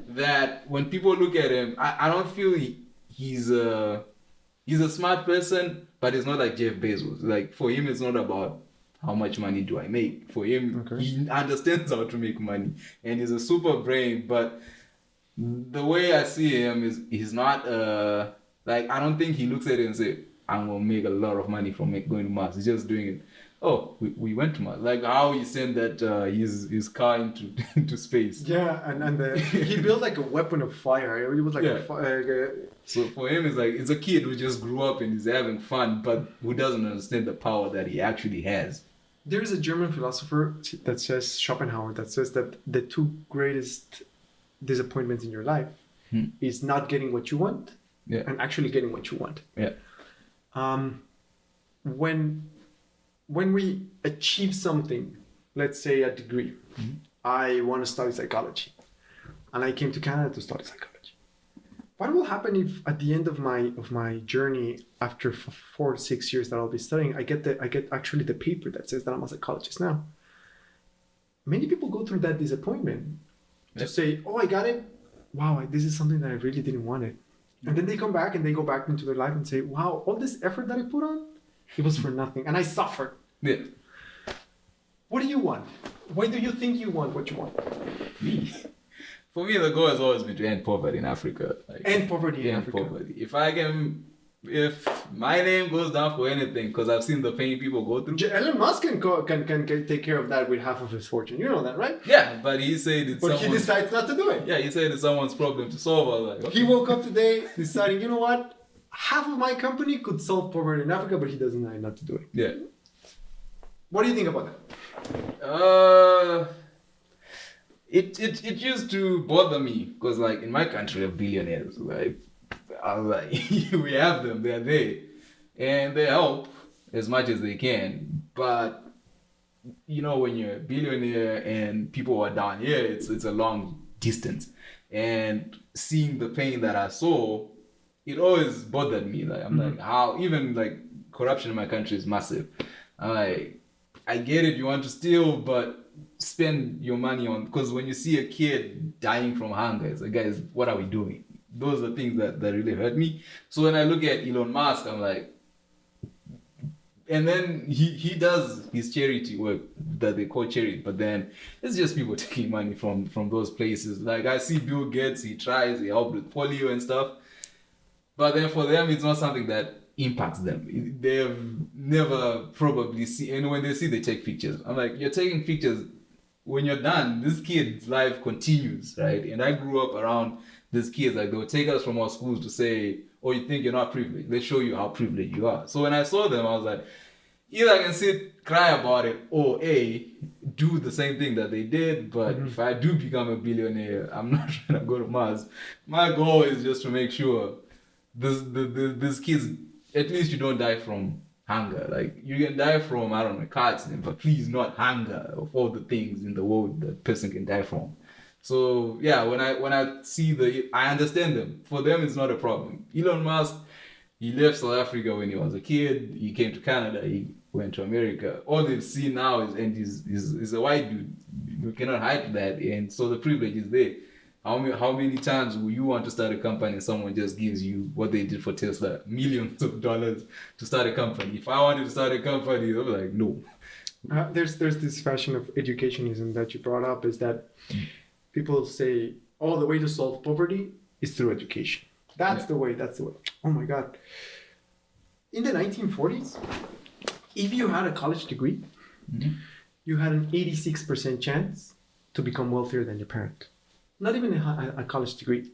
that when people look at him, I don't feel he's he's a smart person, but he's not like Jeff Bezos. Like for him, it's not about how much money do I make. For him, he understands how to make money, and he's a super brain. But the way I see him is he's not like, I don't think he looks at it and say, I'm gonna make a lot of money from going to Mars. He's just doing it. Oh, we went to Mars. Like how he sent that his car into space. Yeah, and he built like a weapon of fire. It was like So for him, it's like it's a kid who just grew up and is having fun, but who doesn't understand the power that he actually has. There is a German philosopher that says, Schopenhauer, that says that the two greatest disappointments in your life is not getting what you want and actually getting what you want. Yeah. When we achieve something, let's say a degree, I want to study psychology, and I came to Canada to study psychology. What will happen if at the end of my journey, after 4 or 6 years that I'll be studying, I get actually the paper that says that I'm a psychologist now? Many people go through that disappointment to say, oh, I got it. Wow, this is something that I really didn't want it. And then they come back and they go back into their life and say, wow, all this effort that I put on, it was for nothing. And I suffered. Yeah. What do you want? Why do you think you want what you want? Me. For me, the goal has always been to end poverty in Africa. Like, end poverty in Africa. Poverty. If my name goes down for anything, because I've seen the pain people go through. Elon Musk can take care of that with half of his fortune. You know that, right? Yeah, but he said it's he decides not to do it. Yeah, he said it's someone's problem to solve. I was like, okay. He woke up today deciding, you know what? Half of my company could solve poverty in Africa, but he doesn't know not to do it. Yeah. What do you think about that? It used to bother me because, like, in my country, we have billionaires. Like, I was like, we have them, they're there, and they help as much as they can. But you know, when you're a billionaire and people are down here, it's a long distance. And seeing the pain that I saw, it always bothered me. Like, I'm like, how even like corruption in my country is massive. I'm like, I get it, you want to steal, but spend your money on, because when you see a kid dying from hunger, it's like, guys, what are we doing? Those are things that really hurt me. So when I look at Elon Musk, I'm like, and then he does his charity work that they call charity, but then it's just people taking money from those places. Like I see Bill Gates, he tries, he helped with polio and stuff, but then for them, it's not something that impacts them. They've never probably seen, and when they see, they take pictures. I'm like, you're taking pictures. When you're done, this kid's life continues, right? And I grew up around these kids. Like, they would take us from our schools to say, oh, you think you're not privileged? Let's show you how privileged you are. So when I saw them, I was like, either I can sit, cry about it, or A, do the same thing that they did. But if I do become a billionaire, I'm not trying to go to Mars. My goal is just to make sure these kids, at least you don't die from hunger. Like, you can die from, I don't know, car accident, but please not hunger of all the things in the world that person can die from. So yeah, when I see I understand them. For them, it's not a problem. Elon Musk, he left South Africa when he was a kid. He came to Canada. He went to America. All they see now is, and he's a white dude. You cannot hide that. And so the privilege is there. How many times will you want to start a company and someone just gives you what they did for Tesla, millions of dollars to start a company? If I wanted to start a company, I'd be like, no. There's this fashion of educationism that you brought up, is that people say, oh, the way to solve poverty is through education. That's the way. Oh my God. In the 1940s, if you had a college degree, you had an 86% chance to become wealthier than your parent. Not even a college degree.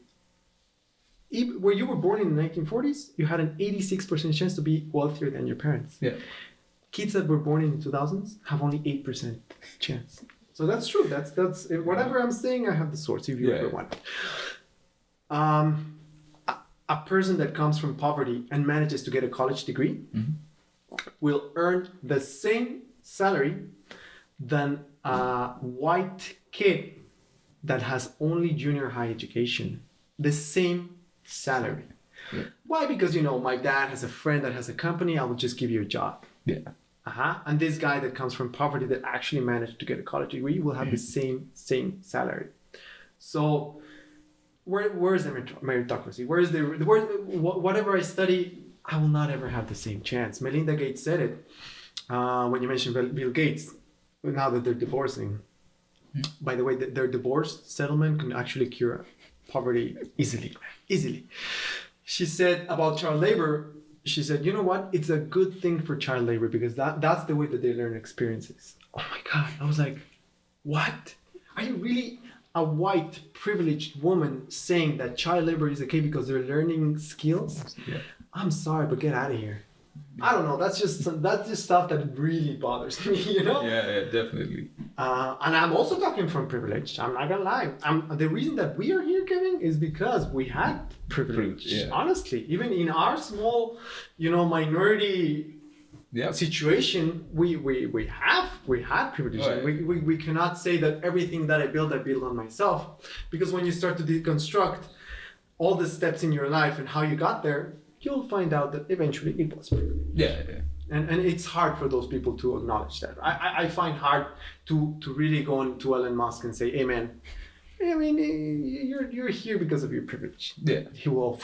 Where you were born in the 1940s, you had an 86% chance to be wealthier than your parents. Yeah. Kids that were born in the 2000s have only 8% chance. So that's true. That's whatever I'm saying, I have the source if you ever want. A person that comes from poverty and manages to get a college degree will earn the same salary than a white kid that has only junior high education. The same salary. Yeah. Why? Because, my dad has a friend that has a company, I will just give you a job. Yeah. And this guy that comes from poverty that actually managed to get a college degree will have the same salary. So where's the meritocracy? Where's whatever I study, I will not ever have the same chance. Melinda Gates said it when you mentioned Bill Gates. Now that they're divorcing, by the way, their divorce settlement can actually cure poverty easily. She said about child labor, she said, you know what? It's a good thing for child labor because that's the way that they learn experiences. Oh my God. I was like, what? Are you really a white privileged woman saying that child labor is okay because they're learning skills? Yeah. I'm sorry, but get out of here. I don't know. That's just stuff that really bothers me, you know? Yeah, definitely. And I'm also talking from privilege. I'm not gonna lie. The reason that we are here, Kevin, is because we had privilege. Yeah. Honestly, even in our small, minority situation, we had privilege. Right. We cannot say that everything that I built on myself, because when you start to deconstruct all the steps in your life and how you got there, you'll find out that eventually it was privilege. Yeah. And it's hard for those people to acknowledge that. I find hard to really go into Elon Musk and say, hey man, I mean, you're here because of your privilege. Yeah. He will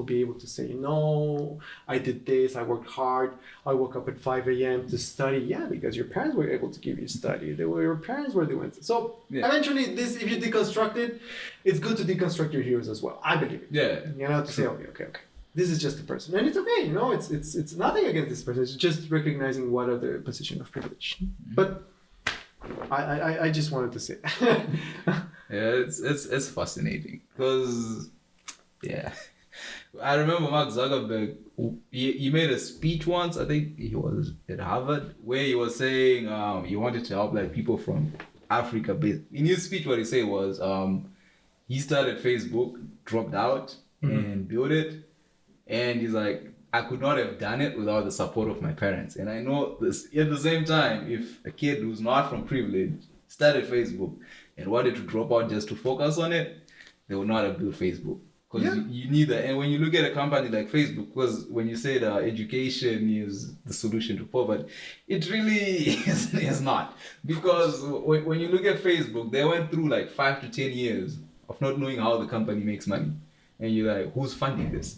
be able to say, no, I did this, I worked hard, I woke up at 5 a.m. to study. Yeah, because your parents were able to give you study. Your parents were doing it. So eventually, if you deconstruct it, it's good to deconstruct your heroes as well. I believe it. Yeah. To say, okay. This is just a person, and it's okay. It's nothing against this person. It's just recognizing what are the position of privilege. Mm-hmm. But I just wanted to say. It's fascinating because I remember Mark Zuckerberg. He made a speech once. I think he was at Harvard, where he was saying he wanted to help like people from Africa. In his speech, what he said was he started Facebook, dropped out, and built it. And he's like, I could not have done it without the support of my parents. And I know this at the same time, if a kid who's not from privilege started Facebook and wanted to drop out just to focus on it, they would not have built Facebook. Because you need that. And when you look at a company like Facebook, because when you say that education is the solution to poverty, it really is not. Because when you look at Facebook, they went through like 5 to 10 years of not knowing how the company makes money. And you're like, who's funding this?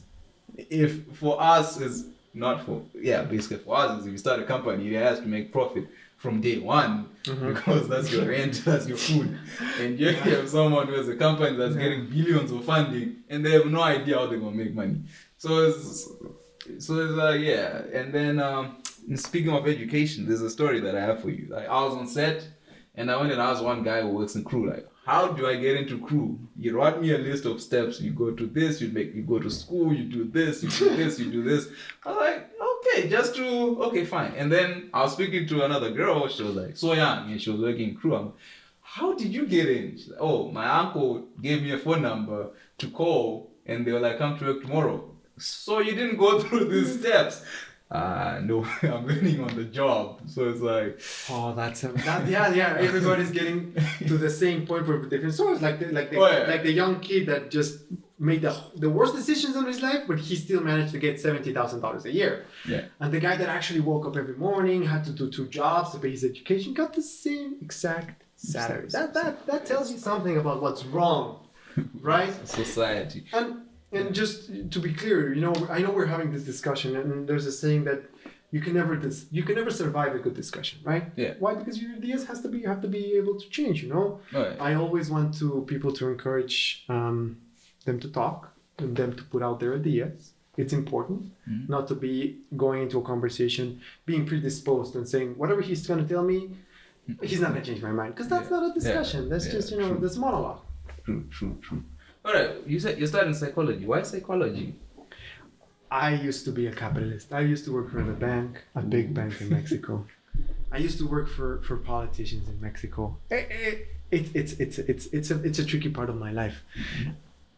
If for us is not for basically for us is if you start a company, it has to make profit from day one because that's your rent, that's your food. And you have someone who has a company that's getting billions of funding and they have no idea how they're gonna make money. So it's like and then speaking of education, there's a story that I have for you. Like I was on set and I went and asked one guy who works in crew, like, how do I get into crew? You write me a list of steps. You go to this, you go to school, you do this, you do this, you do this. I was like, okay, fine. And then I was speaking to another girl. She was like, so young, and she was working in crew. I'm like, how did you get in? She's like, oh, my uncle gave me a phone number to call, and they were like, come to work tomorrow. So you didn't go through these steps. No, I'm learning on the job. So it's like, everybody's getting to the same point for different stories. Like the young kid that just made the worst decisions in his life, but he still managed to get $70,000 a year. Yeah. And the guy that actually woke up every morning, had to do 2 jobs to pay his education, got the same exact salary. That tells you something about what's wrong, right? Society. And just to be clear, I know we're having this discussion, and there's a saying that you can never survive a good discussion, right? Yeah. Why? Because your ideas have to be able to change. Right. I always want people to encourage them to talk and them to put out their ideas. It's important not to be going into a conversation being predisposed and saying whatever he's going to tell me, he's not going to change my mind, because that's not a discussion. That's just that's monologue. True. All right, you said you're studying psychology. Why psychology? I used to be a capitalist. I used to work for a bank, a big bank in Mexico. I used to work for politicians in Mexico. It's a tricky part of my life.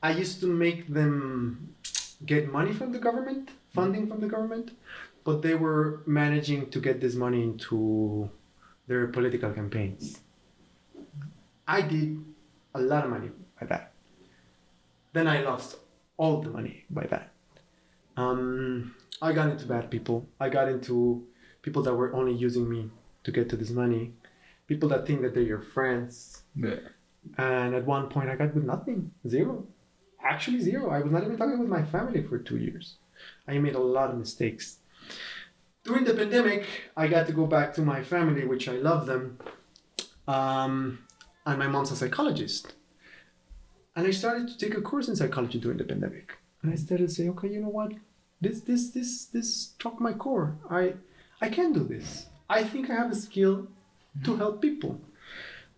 I used to make them get money from the government, funding from the government, but they were managing to get this money into their political campaigns. I did a lot of money by that. Then I lost all the money by that. I got into bad people. I got into people that were only using me to get to this money. People that think that they're your friends. Yeah. And at one point I got with nothing, zero. Actually, zero. I was not even talking with my family for 2 years. I made a lot of mistakes. During the pandemic, I got to go back to my family, which I love them. And my mom's a psychologist. And I started to take a course in psychology during the pandemic. And I started to say, okay, you know what? This struck my core. I can do this. I think I have the skill to help people.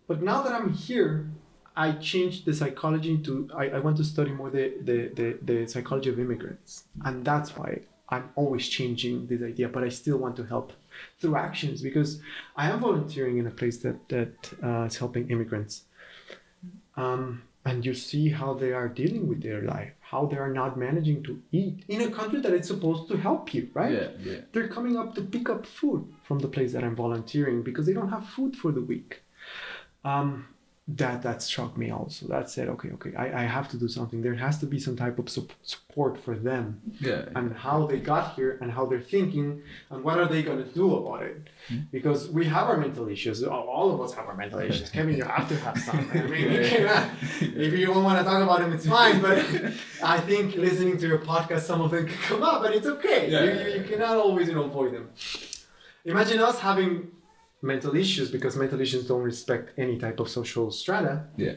But now that I'm here, I changed the psychology to, I want to study more the psychology of immigrants. And that's why I'm always changing this idea, but I still want to help through actions, because I am volunteering in a place that is helping immigrants. And you see how they are dealing with their life, how they are not managing to eat in a country that is supposed to help you, right? Yeah. They're coming up to pick up food from the place that I'm volunteering because they don't have food for the week. That struck me also. That said, okay, I have to do something. There has to be some type of support for them. Yeah. And how they got here and how they're thinking and what are they going to do about it. Because we have our mental issues. All of us have our mental issues. Kevin, you have to have some. I mean, you cannot. If you don't want to talk about them, it's fine. But I think listening to your podcast, some of them can come up, but it's okay. Yeah. You cannot always avoid them. Imagine us having mental issues because mental issues don't respect any type of social strata. Yeah.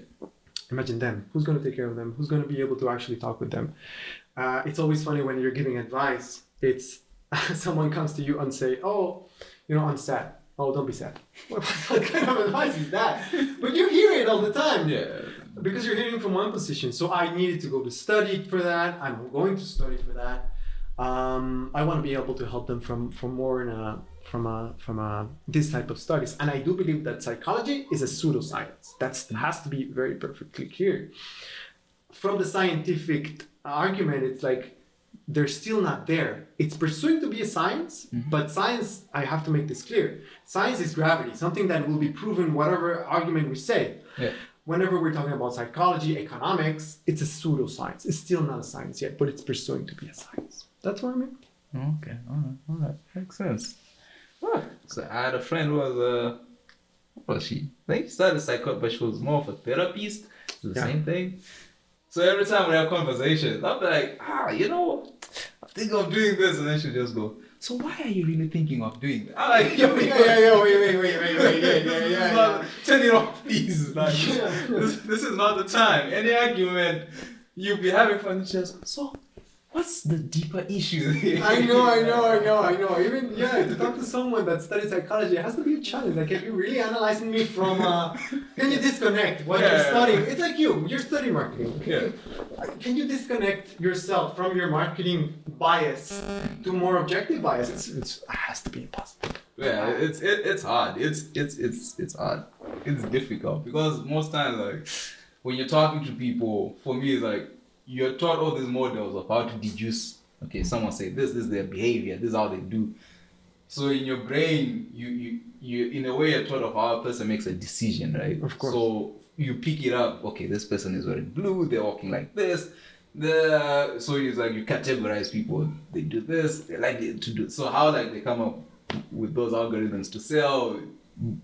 Imagine them. Who's going to take care of them? Who's going to be able to actually talk with them? It's always funny when you're giving advice. It's someone comes to you and say, "Oh, I'm sad. Oh, don't be sad." What kind of advice is that? But you hear it all the time. Yeah. Because you're hearing from one position. So I needed to go to study for that. I'm going to study for that. I want to be able to help them from more in a this type of studies. And I do believe that psychology is a pseudoscience. That has to be very perfectly clear. From the scientific argument, it's like they're still not there. It's pursuing to be a science, but science, I have to make this clear, science is gravity, something that will be proven whatever argument we say. Yeah. Whenever we're talking about psychology, economics, it's a pseudoscience. It's still not a science yet, but it's pursuing to be a science. That's what I mean. Okay. All right. Makes sense. So I had a friend who was what was she? I think she started psychology, but she was more of a therapist. It's the same thing. So every time we have conversations, I'm like, I think of doing this, and then she'll just go, so why are you really thinking of doing that? I'm like, wait, turn it off, please. Like, this is not the time. Any argument, you'll be having fun, just, so what's the deeper issue here? I know. Even, to talk to someone that studies psychology, it has to be a challenge. Like, are you really analyzing me from, can you disconnect what you're studying? It's like you're studying marketing. Okay? Yeah. Can you disconnect yourself from your marketing bias to more objective bias? It has to be impossible. Yeah, it's hard. It's hard. It's difficult because most times, like, when you're talking to people, for me, it's like, you're taught all these models of how to deduce, okay, someone say this is their behavior, this is how they do. So in your brain, you in a way you're taught of how a person makes a decision, right? Of course. So you pick it up, okay, this person is wearing blue, they're walking like this. So it's like you categorize people, they do this, they like to do. So how like they come up with those algorithms to sell,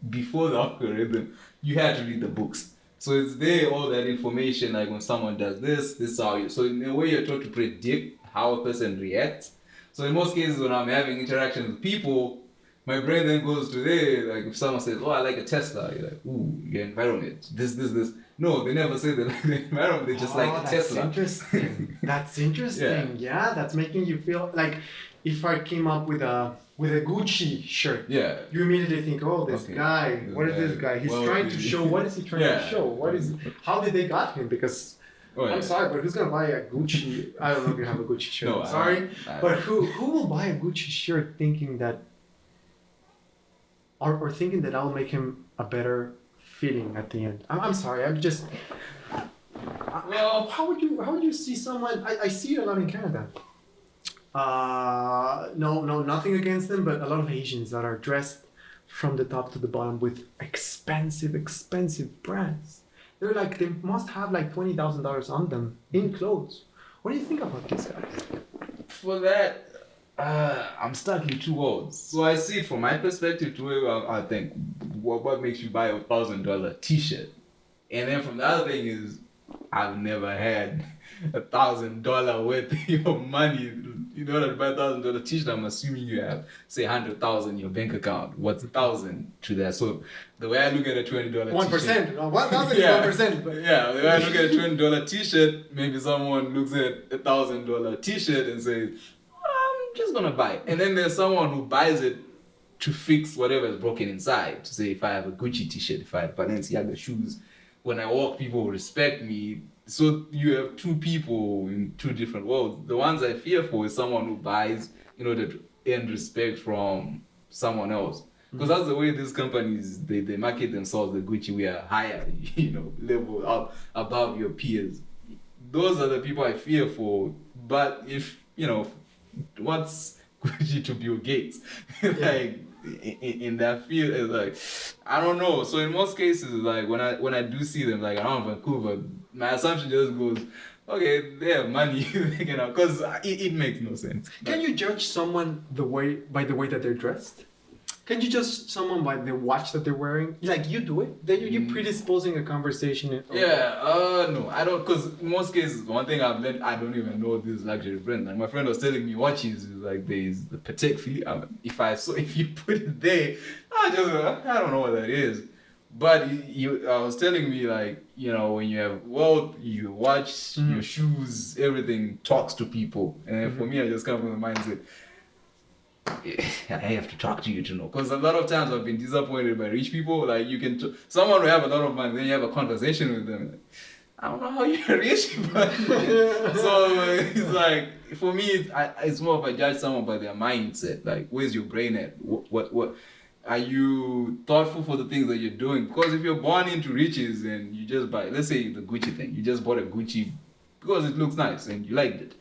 before the algorithm, you had to read the books. So it's there, all that information, like when someone does this is how you... So in a way, you're taught to predict how a person reacts. So in most cases, when I'm having interactions with people, my brain then goes to there, like if someone says, oh, I like a Tesla, you're like, ooh, your environment, this. No, they never say they like the environment, they just like a Tesla. That's interesting. Yeah, that's making you feel like if I came up with a Gucci shirt, you immediately think, oh, this guy, what is this guy? He's trying to show, what is he trying to show? How did they got him? Because I'm sorry, but who's gonna buy a Gucci? I don't know if you have a Gucci shirt. No, sorry, but who will buy a Gucci shirt thinking that, or thinking that I'll make him a better fitting at the end? I'm sorry, I'm just. Well, how would you see someone? I see it a lot in Canada. No, nothing against them, but a lot of Asians that are dressed from the top to the bottom with expensive brands. They're like, they must have like $20,000 on them in clothes. What do you think about these guys? For that, I'm stuck in two worlds. So I see it from my perspective to where I think, what makes you buy $1,000 t-shirt? And then from the other thing is, I've never had $1,000 worth of your money. In order to buy $1,000 t-shirt, I'm assuming you have, say, 100,000 in your bank account. What's 1,000 to that? So the way I look at a $20 t-shirt, 1%. 1,000 is 1%. But yeah, the way I look at a $20 t-shirt, maybe someone looks at a $1,000 t-shirt and says, I'm just gonna buy it. And then there's someone who buys it to fix whatever is broken inside. To say, if I have a Gucci t-shirt, if I have Balenciaga shoes, when I walk, people will respect me. So you have two people in two different worlds. The ones I fear for is someone who buys in order to earn respect from someone else. Because that's the way these companies, they market themselves, the Gucci, we are higher, level up above your peers. Those are the people I fear for. But if, what's Gucci to Bill Gates? Like, in that field, it's like, I don't know. So in most cases, like when I do see them, like around Vancouver, my assumption just goes, okay, they have money, because it makes no sense. Can you judge someone by the way that they're dressed? Can you judge someone by the watch that they're wearing? Like you do it? Then you're predisposing a conversation. No, I don't. Because in most cases, one thing I've learned, I don't even know these luxury brands. Like my friend was telling me watches, like there's the Patek Philippe. If you put it there, I don't know what that is. But I was telling me like, when you have wealth, your watch, your shoes, everything talks to people. And for me, I just come from the mindset, I have to talk to you to know, because a lot of times I've been disappointed by rich people. Like someone will have a lot of money, then you have a conversation with them. I don't know how you're rich, but so it's like for me, it's more of I judge someone by their mindset. Like, where's your brain at? What are you thoughtful for the things that you're doing? Because if you're born into riches and you just buy, let's say the Gucci thing, you just bought a Gucci because it looks nice and you liked it.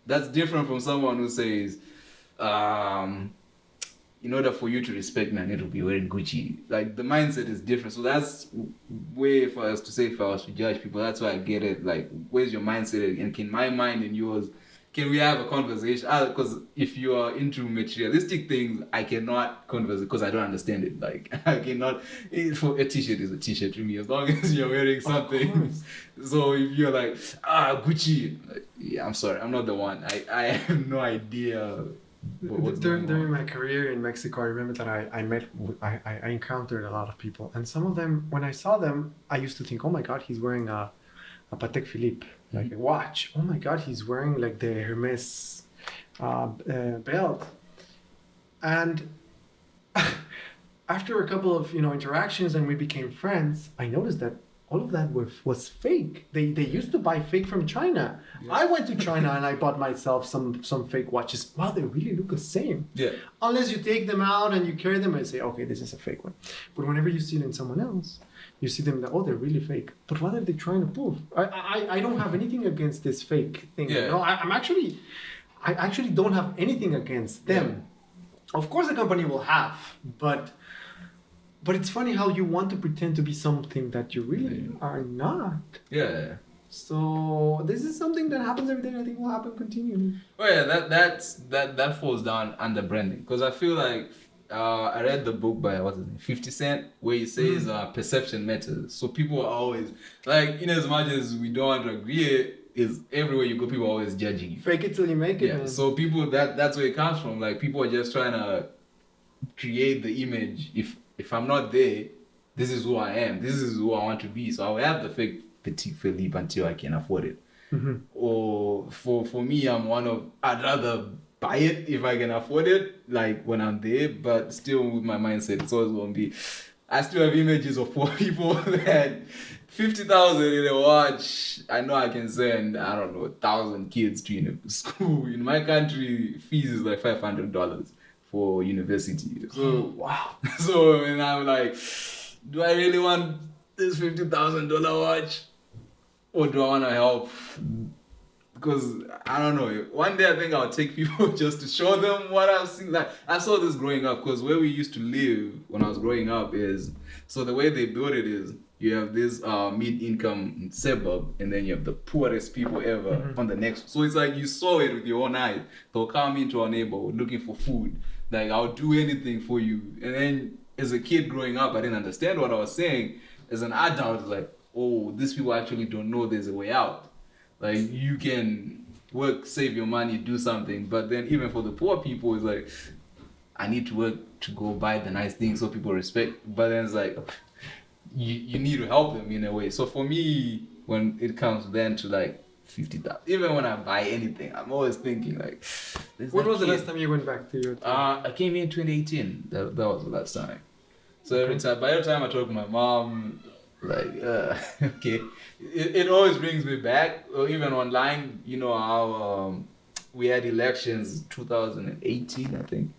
That's different from someone who says, in order for you to respect me, I need to be wearing Gucci. Like, the mindset is different. So that's way for us to say, if I was to judge people, that's why I get it. Like, where's your mindset? And can my mind and yours, can we have a conversation? Because if you are into materialistic things, I cannot converse because I don't understand it. Like, I cannot, for a t-shirt is a t-shirt to me, as long as you're wearing something. So if you're like, Gucci, yeah, I'm sorry, I'm not the one. I have no idea. During my career in Mexico, I remember that I encountered a lot of people, and some of them, when I saw them, I used to think, oh my God, he's wearing a Patek Philippe, like a watch. Oh my God, he's wearing like the Hermes belt. And after a couple of interactions and we became friends, I noticed that all of that was fake. They used to buy fake from China. Yeah. I went to China and I bought myself some fake watches. Wow, they really look the same. Yeah. Unless you take them out and you carry them and say, okay, this is a fake one. But whenever you see it in someone else, you see them, they're really fake. But what are they trying to prove? I don't have anything against this fake thing. Yeah. I actually don't have anything against them. Yeah. Of course, the company will have, but it's funny how you want to pretend to be something that you really are not. Yeah. So this is something that happens every day, and I think will happen continually. Oh yeah, that falls down under branding, because I feel like I read the book by 50 Cent, where he says perception matters. So people are always like, in as much as we don't want to agree, is everywhere you go, people are always judging you. Fake it till you make it. Yeah. Man. So people that's where it comes from. Like, people are just trying to create the image. If I'm not there, this is who I am. This is who I want to be. So I will have the fake Petit Philippe until I can afford it. Mm-hmm. Or for me, I'd rather buy it if I can afford it, like when I'm there, but still with my mindset, it's always going to be, I still have images of poor people that 50,000 in a watch. I know I can send, 1,000 kids to school. In my country, fees is like $500 for university. So wow. So and I'm like, do I really want this $50,000 watch, or do I want to help? Because I don't know. One day I think I'll take people just to show them what I've seen. Like, I saw this growing up, because where we used to live when I was growing up is, so the way they build it is, you have this mid-income suburb, and then you have the poorest people ever on the next. So it's like you saw it with your own eyes. They'll come into our neighborhood looking for food. Like, I'll do anything for you. And then as a kid growing up, I didn't understand what I was saying. As an adult, it's like, oh, these people actually don't know there's a way out. Like, you can work, save your money, do something. But then even for the poor people, it's like, I need to work to go buy the nice things so people respect. But then it's like, you need to help them in a way. So for me, when it comes then to like 50,000, even when I buy anything, I'm always thinking like, when was the last time you went back to your town? I came here in 2018. That was the last time. So every time, by the time I talk to my mom, like, okay, it always brings me back. Or even online, you know how we had elections 2018, I think,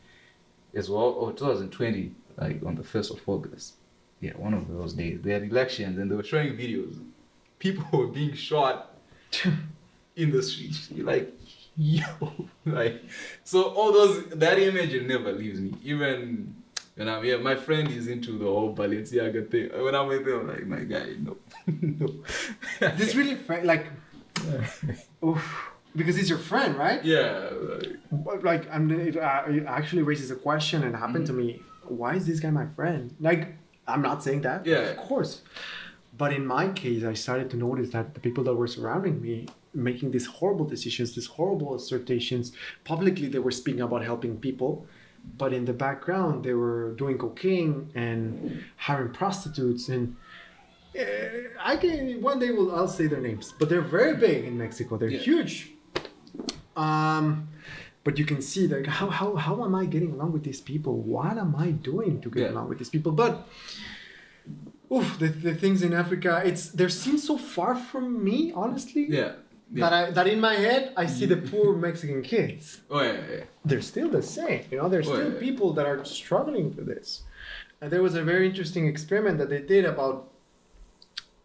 as well, or 2020, like on the 1st of August. Yeah, one of those days. They had elections and they were showing videos. People were being shot in the streets. You're like, yo, like, so all that image, it never leaves me. Even when I'm here, my friend is into the whole Balenciaga thing. When I'm with him, I'm like, my guy, no. No. This really, like, oof, because he's your friend, right? Yeah. Like, it actually raises a question, and happened to me. Why is this guy my friend? Like, I'm not saying that, yeah, of course. But in my case, I started to notice that the people that were surrounding me, making these horrible decisions, these horrible assertions, publicly they were speaking about helping people, but in the background they were doing cocaine and hiring prostitutes. And one day I'll say their names, but they're very big in Mexico. They're huge. But you can see like how am I getting along with these people? What am I doing to get along with these people? But the things in Africa, they seem so far from me, honestly. Yeah. That in my head I see the poor Mexican kids. Oh yeah. They're still the same. You know, there's still people that are struggling for this. And there was a very interesting experiment that they did about.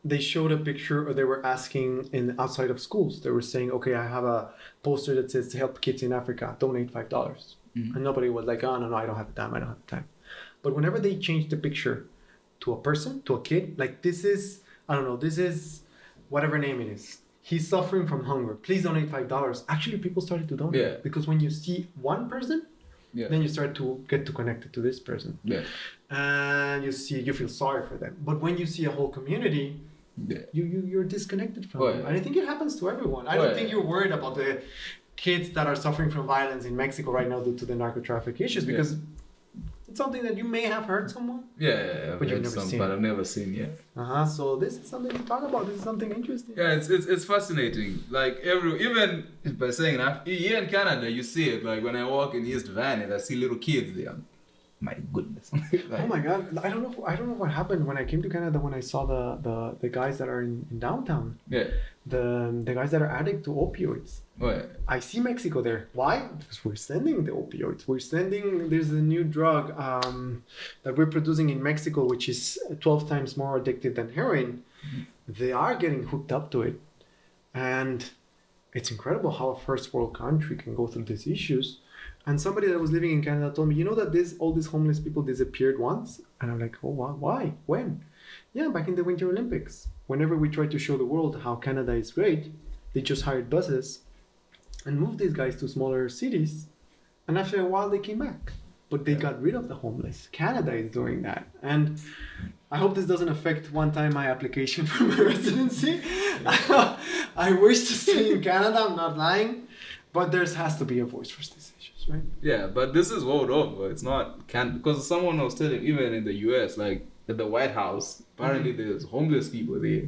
They showed a picture, or they were asking outside of schools. They were saying, okay, I have a poster that says to help kids in Africa, donate $5. Mm-hmm. And nobody was like, oh, no, I don't have the time. But whenever they changed the picture to a person, to a kid, like this is whatever name it is. He's suffering from hunger. Please donate $5. Actually, people started to donate. Yeah. Because when you see one person, then you start to get to connected to this person. Yeah. And you feel sorry for them. But when you see a whole community, you're disconnected from them. And I think it happens to everyone. I don't think you're worried about the kids that are suffering from violence in Mexico right now due to the narco traffic issues, because it's something that you may have heard someone. Yeah, but you've never seen. But I've never seen yet. So this is something to talk about. This is something interesting. Yeah, it's fascinating. Like even by saying that, here in Canada, you see it. Like when I walk in East Van and I see little kids there. My goodness. Oh my God. I don't know what happened when I came to Canada, when I saw the guys that are in downtown. Yeah. The guys that are addicted to opioids. Oh, yeah. I see Mexico there. Why? Because we're sending the opioids. There's a new drug that we're producing in Mexico, which is 12 times more addictive than heroin. Mm-hmm. They are getting hooked up to it. And it's incredible how a first world country can go through these issues. And somebody that was living in Canada told me, you know that all these homeless people disappeared once? And I'm like, oh, wow, why? When? Yeah, back in the Winter Olympics. Whenever we tried to show the world how Canada is great, they just hired buses and moved these guys to smaller cities. And after a while, they came back. But they got rid of the homeless. Canada is doing that. And I hope this doesn't affect one time my application for my residency. I wish to stay in Canada, I'm not lying. But there has to be a voice for these issues, right? Yeah, but this is world over. It's not because someone was telling, even in the US, like at the White House, apparently there's homeless people there.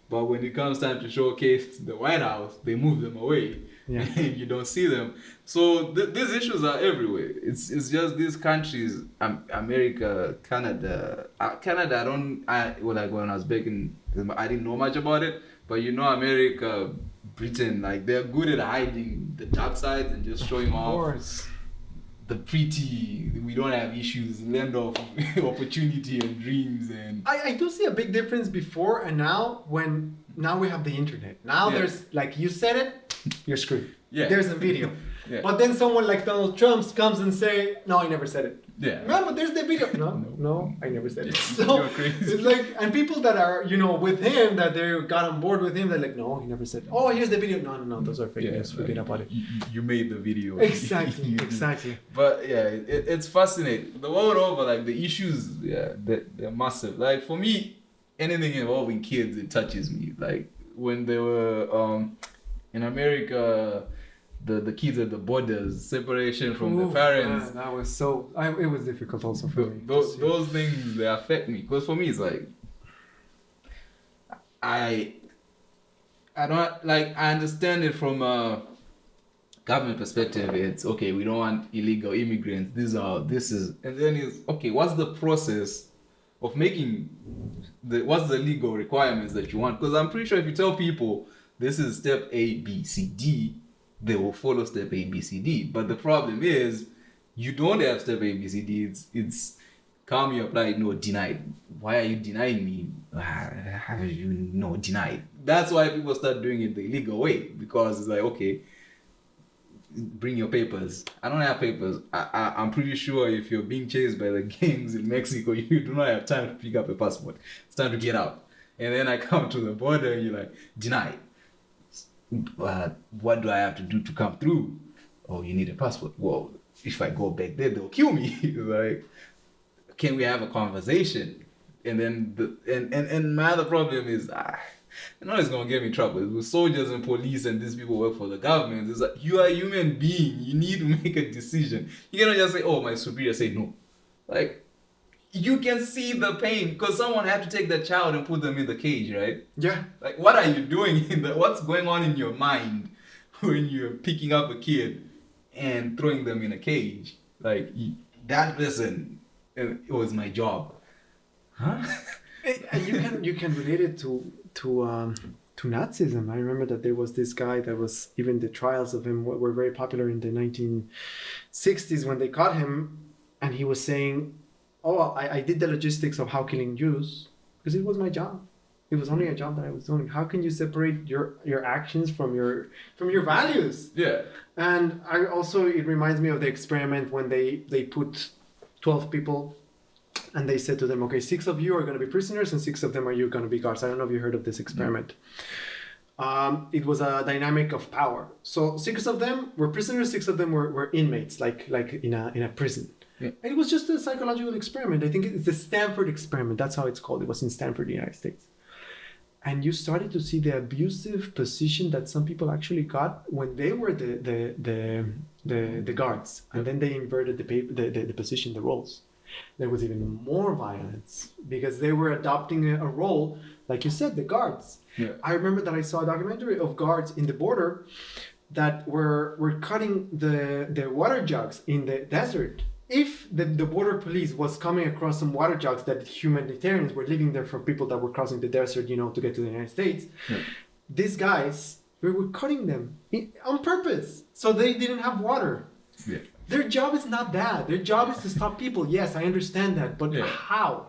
But when it comes time to showcase the White House, they move them away. Yeah. You don't see them. So these issues are everywhere. It's just these countries, America, Canada. Canada, like when I was back in, I didn't know much about it. But America, Britain, like they're good at hiding the dark side and just showing off the pretty, we don't have issues, land of opportunity and dreams. And I do see a big difference before and now, when now we have the internet. Now there's, like you said it, you're screwed. Yeah. There's a video. Yeah. But then someone like Donald Trump comes and say, no, I never said it. Yeah. No, but there's the video. No, I never said it. So it's like, and people that are, with him, that they got on board with him, they're like, no, he never said it. Oh, here's the video. No, those are fake news. Forget about it. You made the video. Exactly. But yeah, it's fascinating. The world over, like the issues, they're massive. Like for me, anything involving kids, it touches me. Like when they were in America, the kids at the borders, separation from the parents. Man, that was so. It was difficult also for me. Those things, they affect me, because for me it's like I don't like. I understand it from a government perspective. It's okay. We don't want illegal immigrants. This is, and then it's okay. What's the process of making what's the legal requirements that you want? Because I'm pretty sure if you tell people this is step A, B, C, D, they will follow step A, B, C, D. But the problem is you don't have step A, B, C, D. It's come, you apply, no, denied. Why are you denying me? Have you denied? That's why people start doing it the illegal way, because it's like, okay, bring your papers. I don't have papers. I'm pretty sure if you're being chased by the gangs in Mexico, you do not have time to pick up a passport. It's time to get out. And then I come to the border and you're like, denied. What do I have to do to come through? Oh, you need a passport. Well, if I go back there, they'll kill me. Like, can we have a conversation? And then and my other problem is, I know it's gonna get me in trouble. With soldiers and police and these people work for the government. It's like, you are a human being. You need to make a decision. You cannot just say, oh, my superior say no. Like, you can see the pain, because someone had to take that child and put them in the cage, right? Yeah. Like, what are you doing what's going on in your mind when you're picking up a kid and throwing them in a cage? Like, that person, it was my job. Huh? You can relate it to Nazism. I remember that there was this guy that was, even the trials of him were very popular in the 1960s when they caught him, and he was saying, oh, I did the logistics of how killing Jews because it was my job. It was only a job that I was doing. How can you separate your actions from your values? Yeah. And I also, it reminds me of the experiment when they put 12 people and they said to them, okay, 6 of you are going to be prisoners and 6 of them are you going to be guards. I don't know if you heard of this experiment. It was a dynamic of power. So 6 of them were prisoners, 6 of them were inmates, like in a prison. Yeah. And it was just a psychological experiment. I think it's the Stanford experiment. That's how it's called. It was in Stanford, the United States. And you started to see the abusive position that some people actually got when they were the guards. And then they inverted the position, the roles. There was even more violence because they were adopting a role, like you said, the guards. Yeah. I remember that I saw a documentary of guards in the border that were cutting the water jugs in the desert. If the border police was coming across some water jugs that humanitarians were leaving there for people that were crossing the desert, to get to the United States, these guys, we were cutting them on purpose so they didn't have water. Yeah. Their job is not that. Their job is to stop people. Yes, I understand that, but how?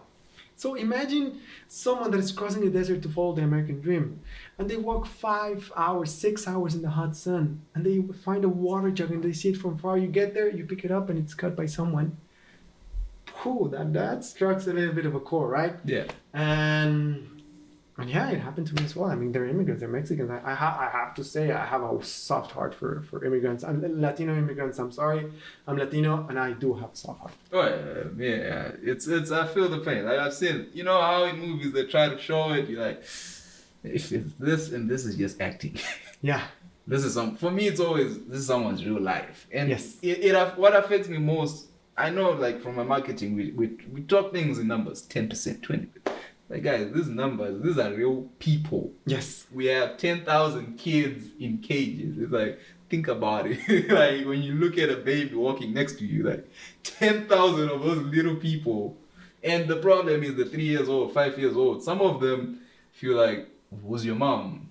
So imagine someone that is crossing the desert to follow the American dream, and they walk 5 hours, 6 hours in the hot sun, and they find a water jug and they see it from far. You get there, you pick it up, and it's cut by someone. Whew, that strikes a little bit of a core, right? Yeah. And yeah, it happened to me as well. I mean, they're immigrants, they're Mexicans. I have to say, I have a soft heart for immigrants. I'm Latino immigrants. I'm sorry, I'm Latino, and I do have a soft heart. Oh yeah. It's. I feel the pain. Like I've seen, how in movies they try to show it. You're like, if it's this and this is just acting. Yeah. This is for me. It's always this is someone's real life, and yes. What affects me most. I know, like from my marketing, we talk things in numbers, 10%, 20%. Like, guys, these numbers, these are real people. Yes. We have 10,000 kids in cages. It's like, think about it. Like, when you look at a baby walking next to you, like, 10,000 of those little people. And the problem is the 3 years old, 5 years old. Some of them feel like, who's your mom?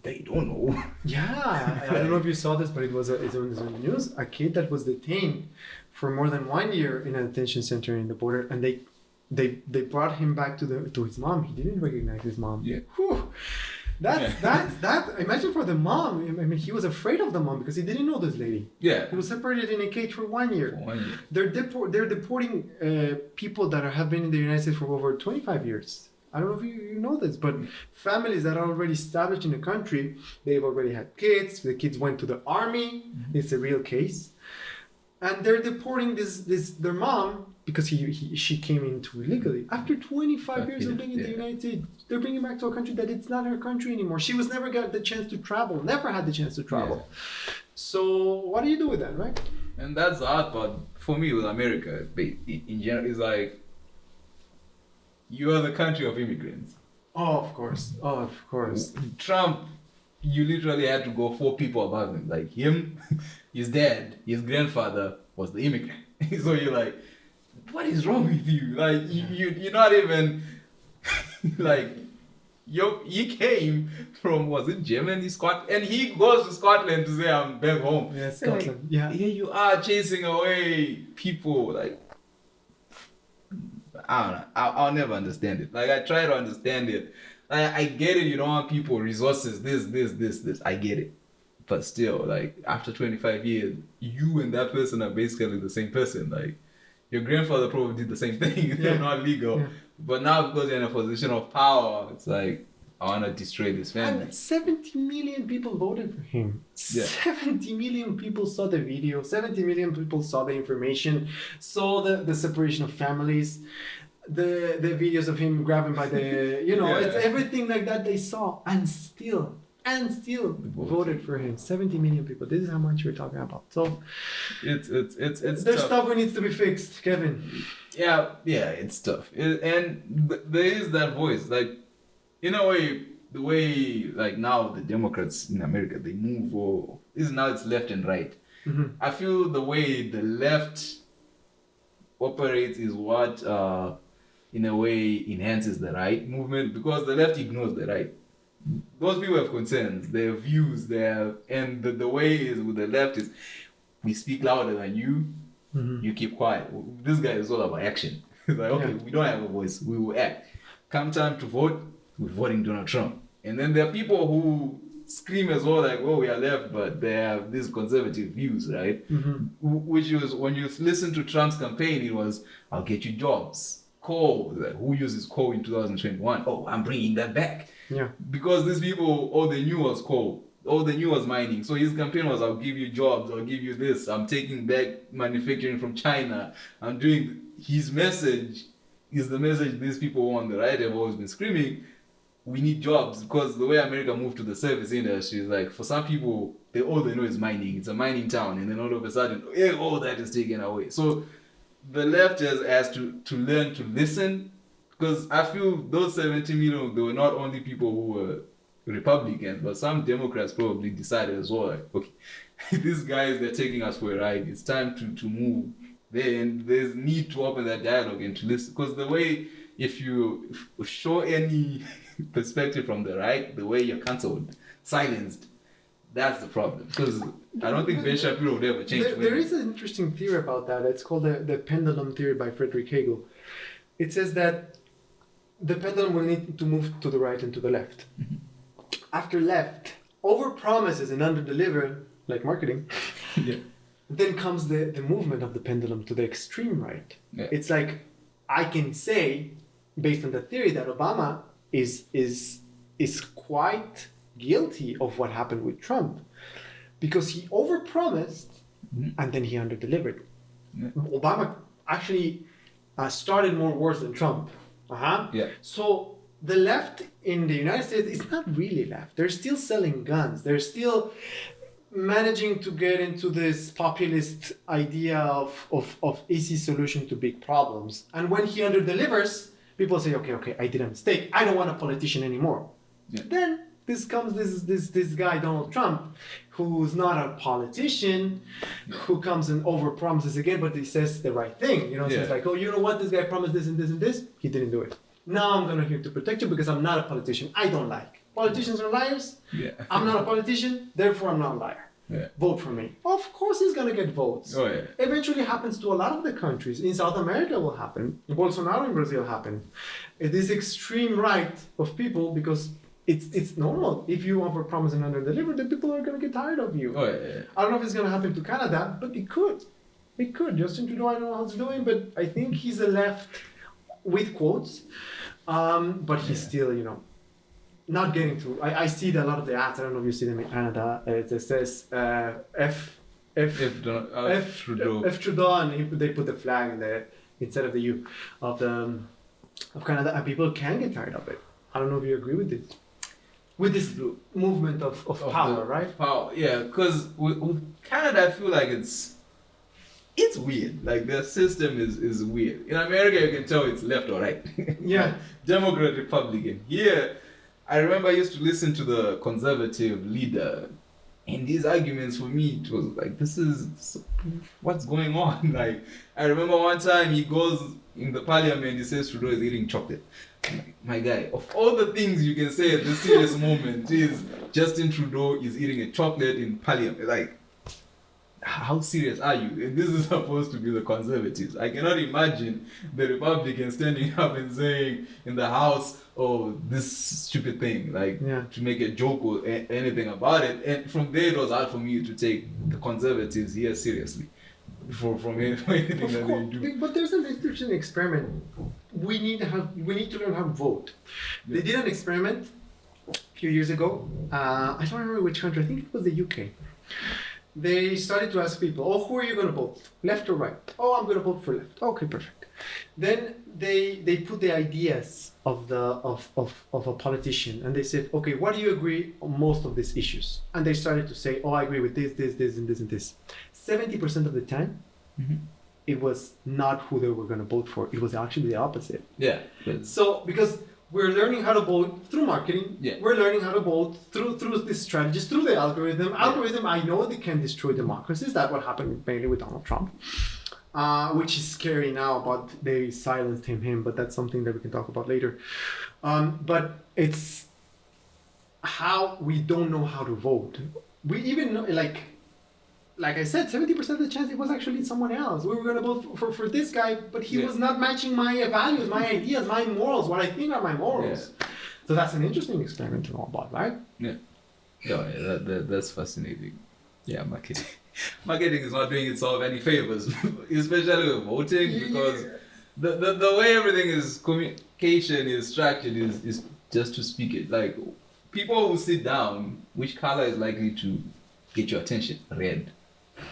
They don't know. Yeah. I don't know if you saw this, but it was in the news. A kid that was detained for more than 1 year in a detention center in the border, and they brought him back to his mom. He didn't recognize his mom. Yeah. Whew. That imagine for the mom. I mean, he was afraid of the mom because he didn't know this lady. Yeah. He was separated in a cage for 1 year. For 1 year. They're deporting people that have been in the United States for over 25 years. I don't know if you know this, but families that are already established in the country, they've already had kids. The kids went to the army. Mm-hmm. It's a real case. and they're deporting their mom because she came into illegally. After 25 years of being in the United States, they're bringing back to a country that it's not her country anymore. She was never got the chance to travel, never had the chance to travel. So what do you do with that, right? And that's the hard part for me with America. In general, is like you are the country of immigrants. Oh, of course. Trump, you literally had to go 4 people above him. Like him, his dad, his grandfather was the immigrant. So you're like, what is wrong with you? Like you're not even like he came from, was it Germany, Scotland, and he goes to Scotland to say I'm back home. Yeah, Scotland. Yeah. Here you are chasing away people. Like I don't know. I'll never understand it. Like I try to understand it. I get it. You don't want people, resources, this. I get it. But still, like after 25 years, you and that person are basically the same person. Like your grandfather probably did the same thing. They're not legal. Yeah. But now because you're in a position of power, it's like I want to destroy this family. And 70 million people voted for him. Yeah. 70 million people saw the video. 70 million people saw the information, saw the separation of families, the videos of him grabbing by the, it's everything like that they saw. And still voted for him. 70 million people. This is how much we're talking about. So it's there's tough. stuff that needs to be fixed, Kevin. Yeah, it's tough. And there is that voice, like in a way, the way like now the Democrats in America they move, or now it's left and right. Mm-hmm. I feel the way the left operates is what in a way enhances the right movement, because the left ignores the right. Those people have concerns, they have views, and the way is with the left is we speak louder than you, you keep quiet. This guy is all about action. It's like, okay, we don't have a voice, we will act. Come time to vote, we're voting Donald Trump. And then there are people who scream as well, like, oh, we are left, but they have these conservative views, right? Mm-hmm. Which was, when you listen to Trump's campaign, it was, I'll get you jobs. Coal, like, who uses coal in 2021? Oh, I'm bringing that back. Yeah. Because these people, all they knew was coal. All they knew was mining. So his campaign was, I'll give you jobs, I'll give you this, I'm taking back manufacturing from China. I'm doing, his message is the message these people on the right have always been screaming. We need jobs, because the way America moved to the service industry is like, for some people, all they know is mining. It's a mining town. And then all of a sudden, all that is taken away. So the left has to learn to listen, because I feel those 70 million, they were not only people who were Republicans, but some Democrats probably decided as well, like, okay, these guys, they're taking us for a ride. It's time to move. Then there's need to open that dialogue and to listen. Because the way, if you show any perspective from the right, the way you're cancelled, silenced, that's the problem. Because I don't think Ben Shapiro would ever change. There is an interesting theory about that. It's called the Pendulum Theory by Friedrich Hegel. It says that the pendulum will need to move to the right and to the left. Mm-hmm. After left, over promises and under deliver, like marketing, then comes the movement of the pendulum to the extreme right. Yeah. It's like, I can say, based on the theory, that Obama is quite guilty of what happened with Trump, because he overpromised and then he underdelivered. Yeah. Obama actually started more wars than Trump. Yeah. So the left in the United States is not really left. They're still selling guns. They're still managing to get into this populist idea of easy solution to big problems. And when he underdelivers, people say, okay, I did a mistake. I don't want a politician anymore. Yeah. Then this comes this guy, Donald Trump, who's not a politician, who comes and overpromises again, but he says the right thing. So it's like, oh, you know what? This guy promised this and this and this. He didn't do it. Now I'm going to here to protect you because I'm not a politician. I don't like. Politicians are liars. Yeah. I'm not a politician, therefore I'm not a liar. Yeah. Vote for me. Of course he's going to get votes. Oh, yeah. Eventually happens to a lot of the countries. In South America will happen. Bolsonaro in Brazil happened. It is extreme right of people, because it's normal. If you overpromise and underdeliver, then people are going to get tired of you. Oh, yeah. I don't know if it's going to happen to Canada, but it could. It could. Justin Trudeau, I don't know how he's doing, but I think he's a left with quotes. But he's still, not getting through. I see a lot of the ads. I don't know if you see them in Canada. It says F Trudeau, and they put the flag in the instead of the U of Canada, and people can get tired of it. I don't know if you agree with this. With this movement of power, right? Power, yeah. Because with Canada, I feel like it's weird. Like their system is weird. In America, you can tell it's left or right. Yeah. Democrat, Republican. Here, I remember I used to listen to the conservative leader. And these arguments for me, it was like, this is what's going on. Like, I remember one time he goes in the parliament, he says Trudeau is eating chocolate. I'm like, my guy, of all the things you can say at this serious moment is Justin Trudeau is eating a chocolate in parliament. Like, how serious are you? And this is supposed to be the conservatives. I cannot imagine the Republicans standing up and saying in the House, oh, this stupid thing, like to make a joke or anything about it. And from there, it was hard for me to take the conservatives here seriously from anything that they do. But there's an interesting experiment. We need to learn how to vote. They did an experiment a few years ago. I don't remember which country. I think it was the UK. They started to ask people, oh, who are you going to vote? Left or right? Oh, I'm going to vote for left. Okay, perfect. Then they put the ideas of a politician, and they said, okay, what do you agree on most of these issues? And they started to say, oh, I agree with this, and this, and this. 70% of the time, it was not who they were going to vote for. It was actually the opposite. Yeah. So, because we're learning how to vote through marketing. Yeah. We're learning how to vote through these strategies, through the algorithm. Algorithm, I know they can destroy democracies. That's what happened mainly with Donald Trump, which is scary now, but they silenced him. But that's something that we can talk about later. But it's how we don't know how to vote. We even know, like I said, 70% of the chance it was actually someone else. We were going to vote for this guy, but he was not matching my values, my ideas, my morals, what I think are my morals. Yeah. So that's an interesting experiment to know about, right? Yeah. Yeah, that's fascinating. Yeah, marketing. Marketing is not doing itself any favors, especially with voting, because the way everything is, communication is structured is just to speak it. Like, people who sit down, which color is likely to get your attention? Red,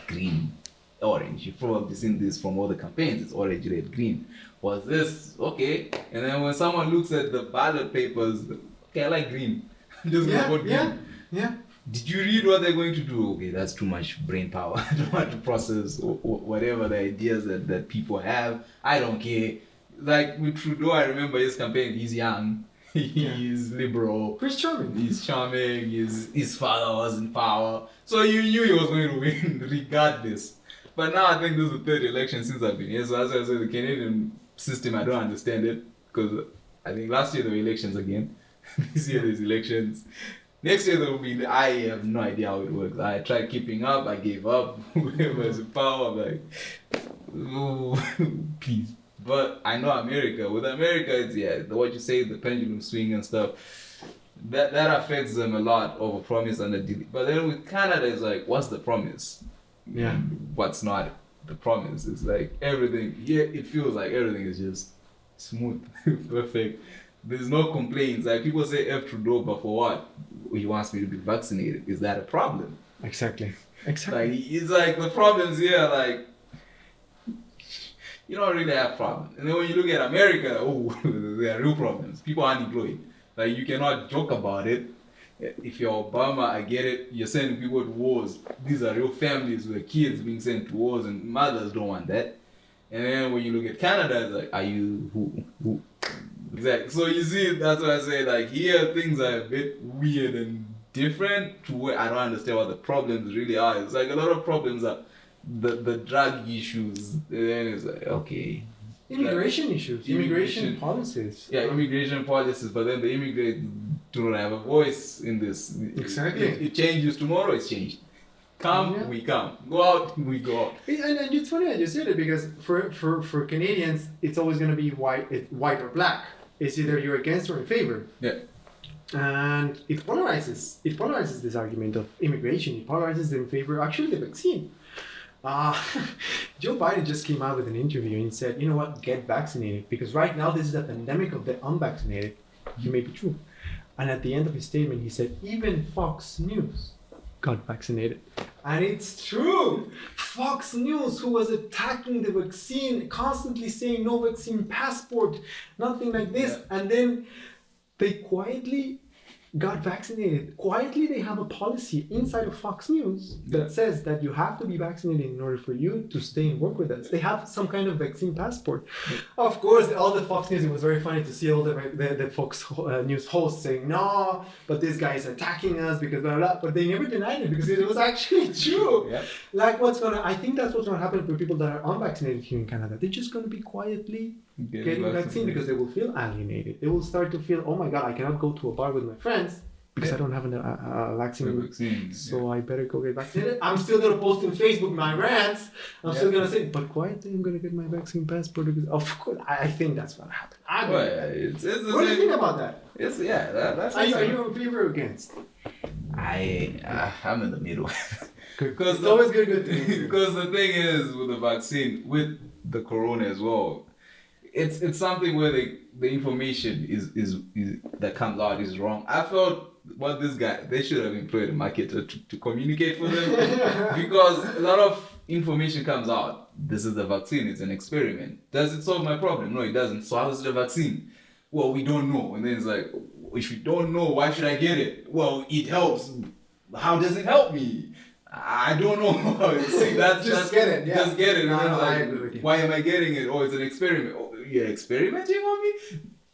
green, orange. You've probably seen this from all the campaigns. It's orange, red, green. Was this okay? And then when someone looks at the ballot papers, okay, I like green. I'm just gonna vote green. Yeah. Did you read what they're going to do? Okay, that's too much brain power. I don't want to process whatever the ideas that people have. I don't care. Like with Trudeau, I remember his campaign. He's young. He's liberal. He's charming. He's charming. His father was in power. So you knew he was going to win regardless. But now I think this is the third election since I've been here. So as I said, the Canadian system, I don't understand it. Because I think last year there were elections again. This year there's elections. Next year there will be, I have no idea how it works. I tried keeping up. I gave up. Whoever's in power, I'm like, oh, please. But I know America. With America, it's what you say, the pendulum swing and stuff. That affects them a lot over promise and the deal. But then with Canada, it's like, what's the promise? Yeah. And what's not the promise? It's like everything. Yeah, it feels like everything is just smooth, perfect. There's no complaints. Like people say F Trudeau, but for what? He wants me to be vaccinated. Is that a problem? Exactly. Like it's like the problems here, like. You don't really have problems. And then when you look at America, there are real problems. People are unemployed. Like, you cannot joke about it. If you're Obama, I get it. You're sending people to wars. These are real families with kids being sent to wars, and mothers don't want that. And then when you look at Canada, it's like, are you who? Exactly. So you see, that's why I say, like, here things are a bit weird and different to where I don't understand what the problems really are. It's like a lot of problems are the drug issues, and then it's like, okay. Immigration issues, immigration policies. Yeah, immigration policies, but then the immigrants do not have a voice in this. Exactly. It changes tomorrow, it's changed. Come, we come. Go out, we go out. And it's funny that you said it, because for Canadians, it's always going to be white or black. It's either you're against or in favor. Yeah. And it polarizes. It polarizes this argument of immigration. It polarizes in favor, actually, the vaccine. Joe Biden just came out with an interview and said, you know what, get vaccinated. Because right now, this is a pandemic of the unvaccinated. It may be true. And at the end of his statement, he said, even Fox News got vaccinated. And it's true. Fox News, who was attacking the vaccine, constantly saying no vaccine passport, nothing like this. Yeah. And then they quietly got vaccinated. Quietly, they have a policy inside of Fox News that says that you have to be vaccinated in order for you to stay and work with us. They have some kind of vaccine passport. Of course, all the Fox News, it was very funny to see all the Fox News hosts saying, no, but this guy is attacking us because blah, blah, blah. But they never denied it because it was actually true. Yeah. Like I think that's what's going to happen for people that are unvaccinated here in Canada. They're just going to be quietly getting vaccine because they will feel alienated. They will start to feel, oh my God, I cannot go to a bar with my friends because I don't have a vaccine. So I better go get vaccinated. I'm still going to post on Facebook my rants. I'm still going to say, but quietly I'm going to get my vaccine passport because, of course, I think that's what happened. What do you think about that? That's are you in favor or against? I'm in the middle. Because it's always good to be. Because the thing is with the vaccine, with the corona as well, it's something where the information is that comes out is wrong. I felt they should have employed a marketer to communicate for them because a lot of information comes out. This is the vaccine, it's an experiment. Does it solve my problem? No, it doesn't. So how is the vaccine? Well, we don't know. And then it's like, if you don't know, why should I get it? Well, it helps. How does it help me? I don't know. See, just get it. Yeah. Just get it. No, And I agree with you. why am I getting it? Oh, it's an experiment. Oh, you're experimenting on me?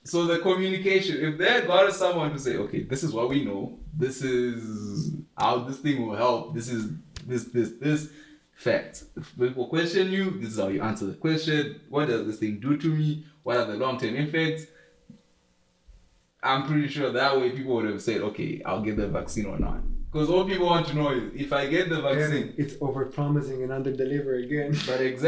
So the communication, if there got someone to say, okay, this is what we know. This is how this thing will help. This is this fact. If people question you, this is how you answer the question. What does this thing do to me? What are the long-term effects? I'm pretty sure that way people would have said, okay, I'll get the vaccine or not. Because all people want to know is if I get the vaccine, it's over-promising and under-deliver again. But that's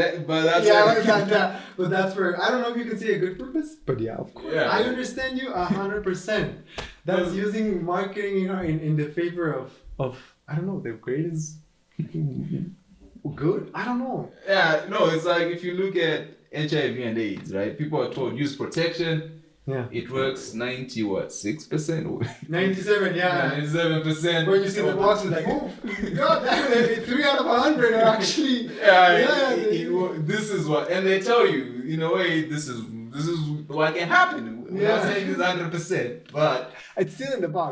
but that's for, I don't know if you can see a good purpose, but yeah, of course. Yeah. I understand you 100%. That's using marketing in the favor of I don't know, the greatest good. I don't know. Yeah, no, it's like if you look at HIV and AIDS, right? People are told use protection. Yeah. It works 6%? 97, yeah. 97%. When you see the box, it's like, oh, God, damn it, 3 out of 100 are actually. This is what, and they tell you, in a way, this is what can happen. We're not saying it's 100%, but it's still in the box.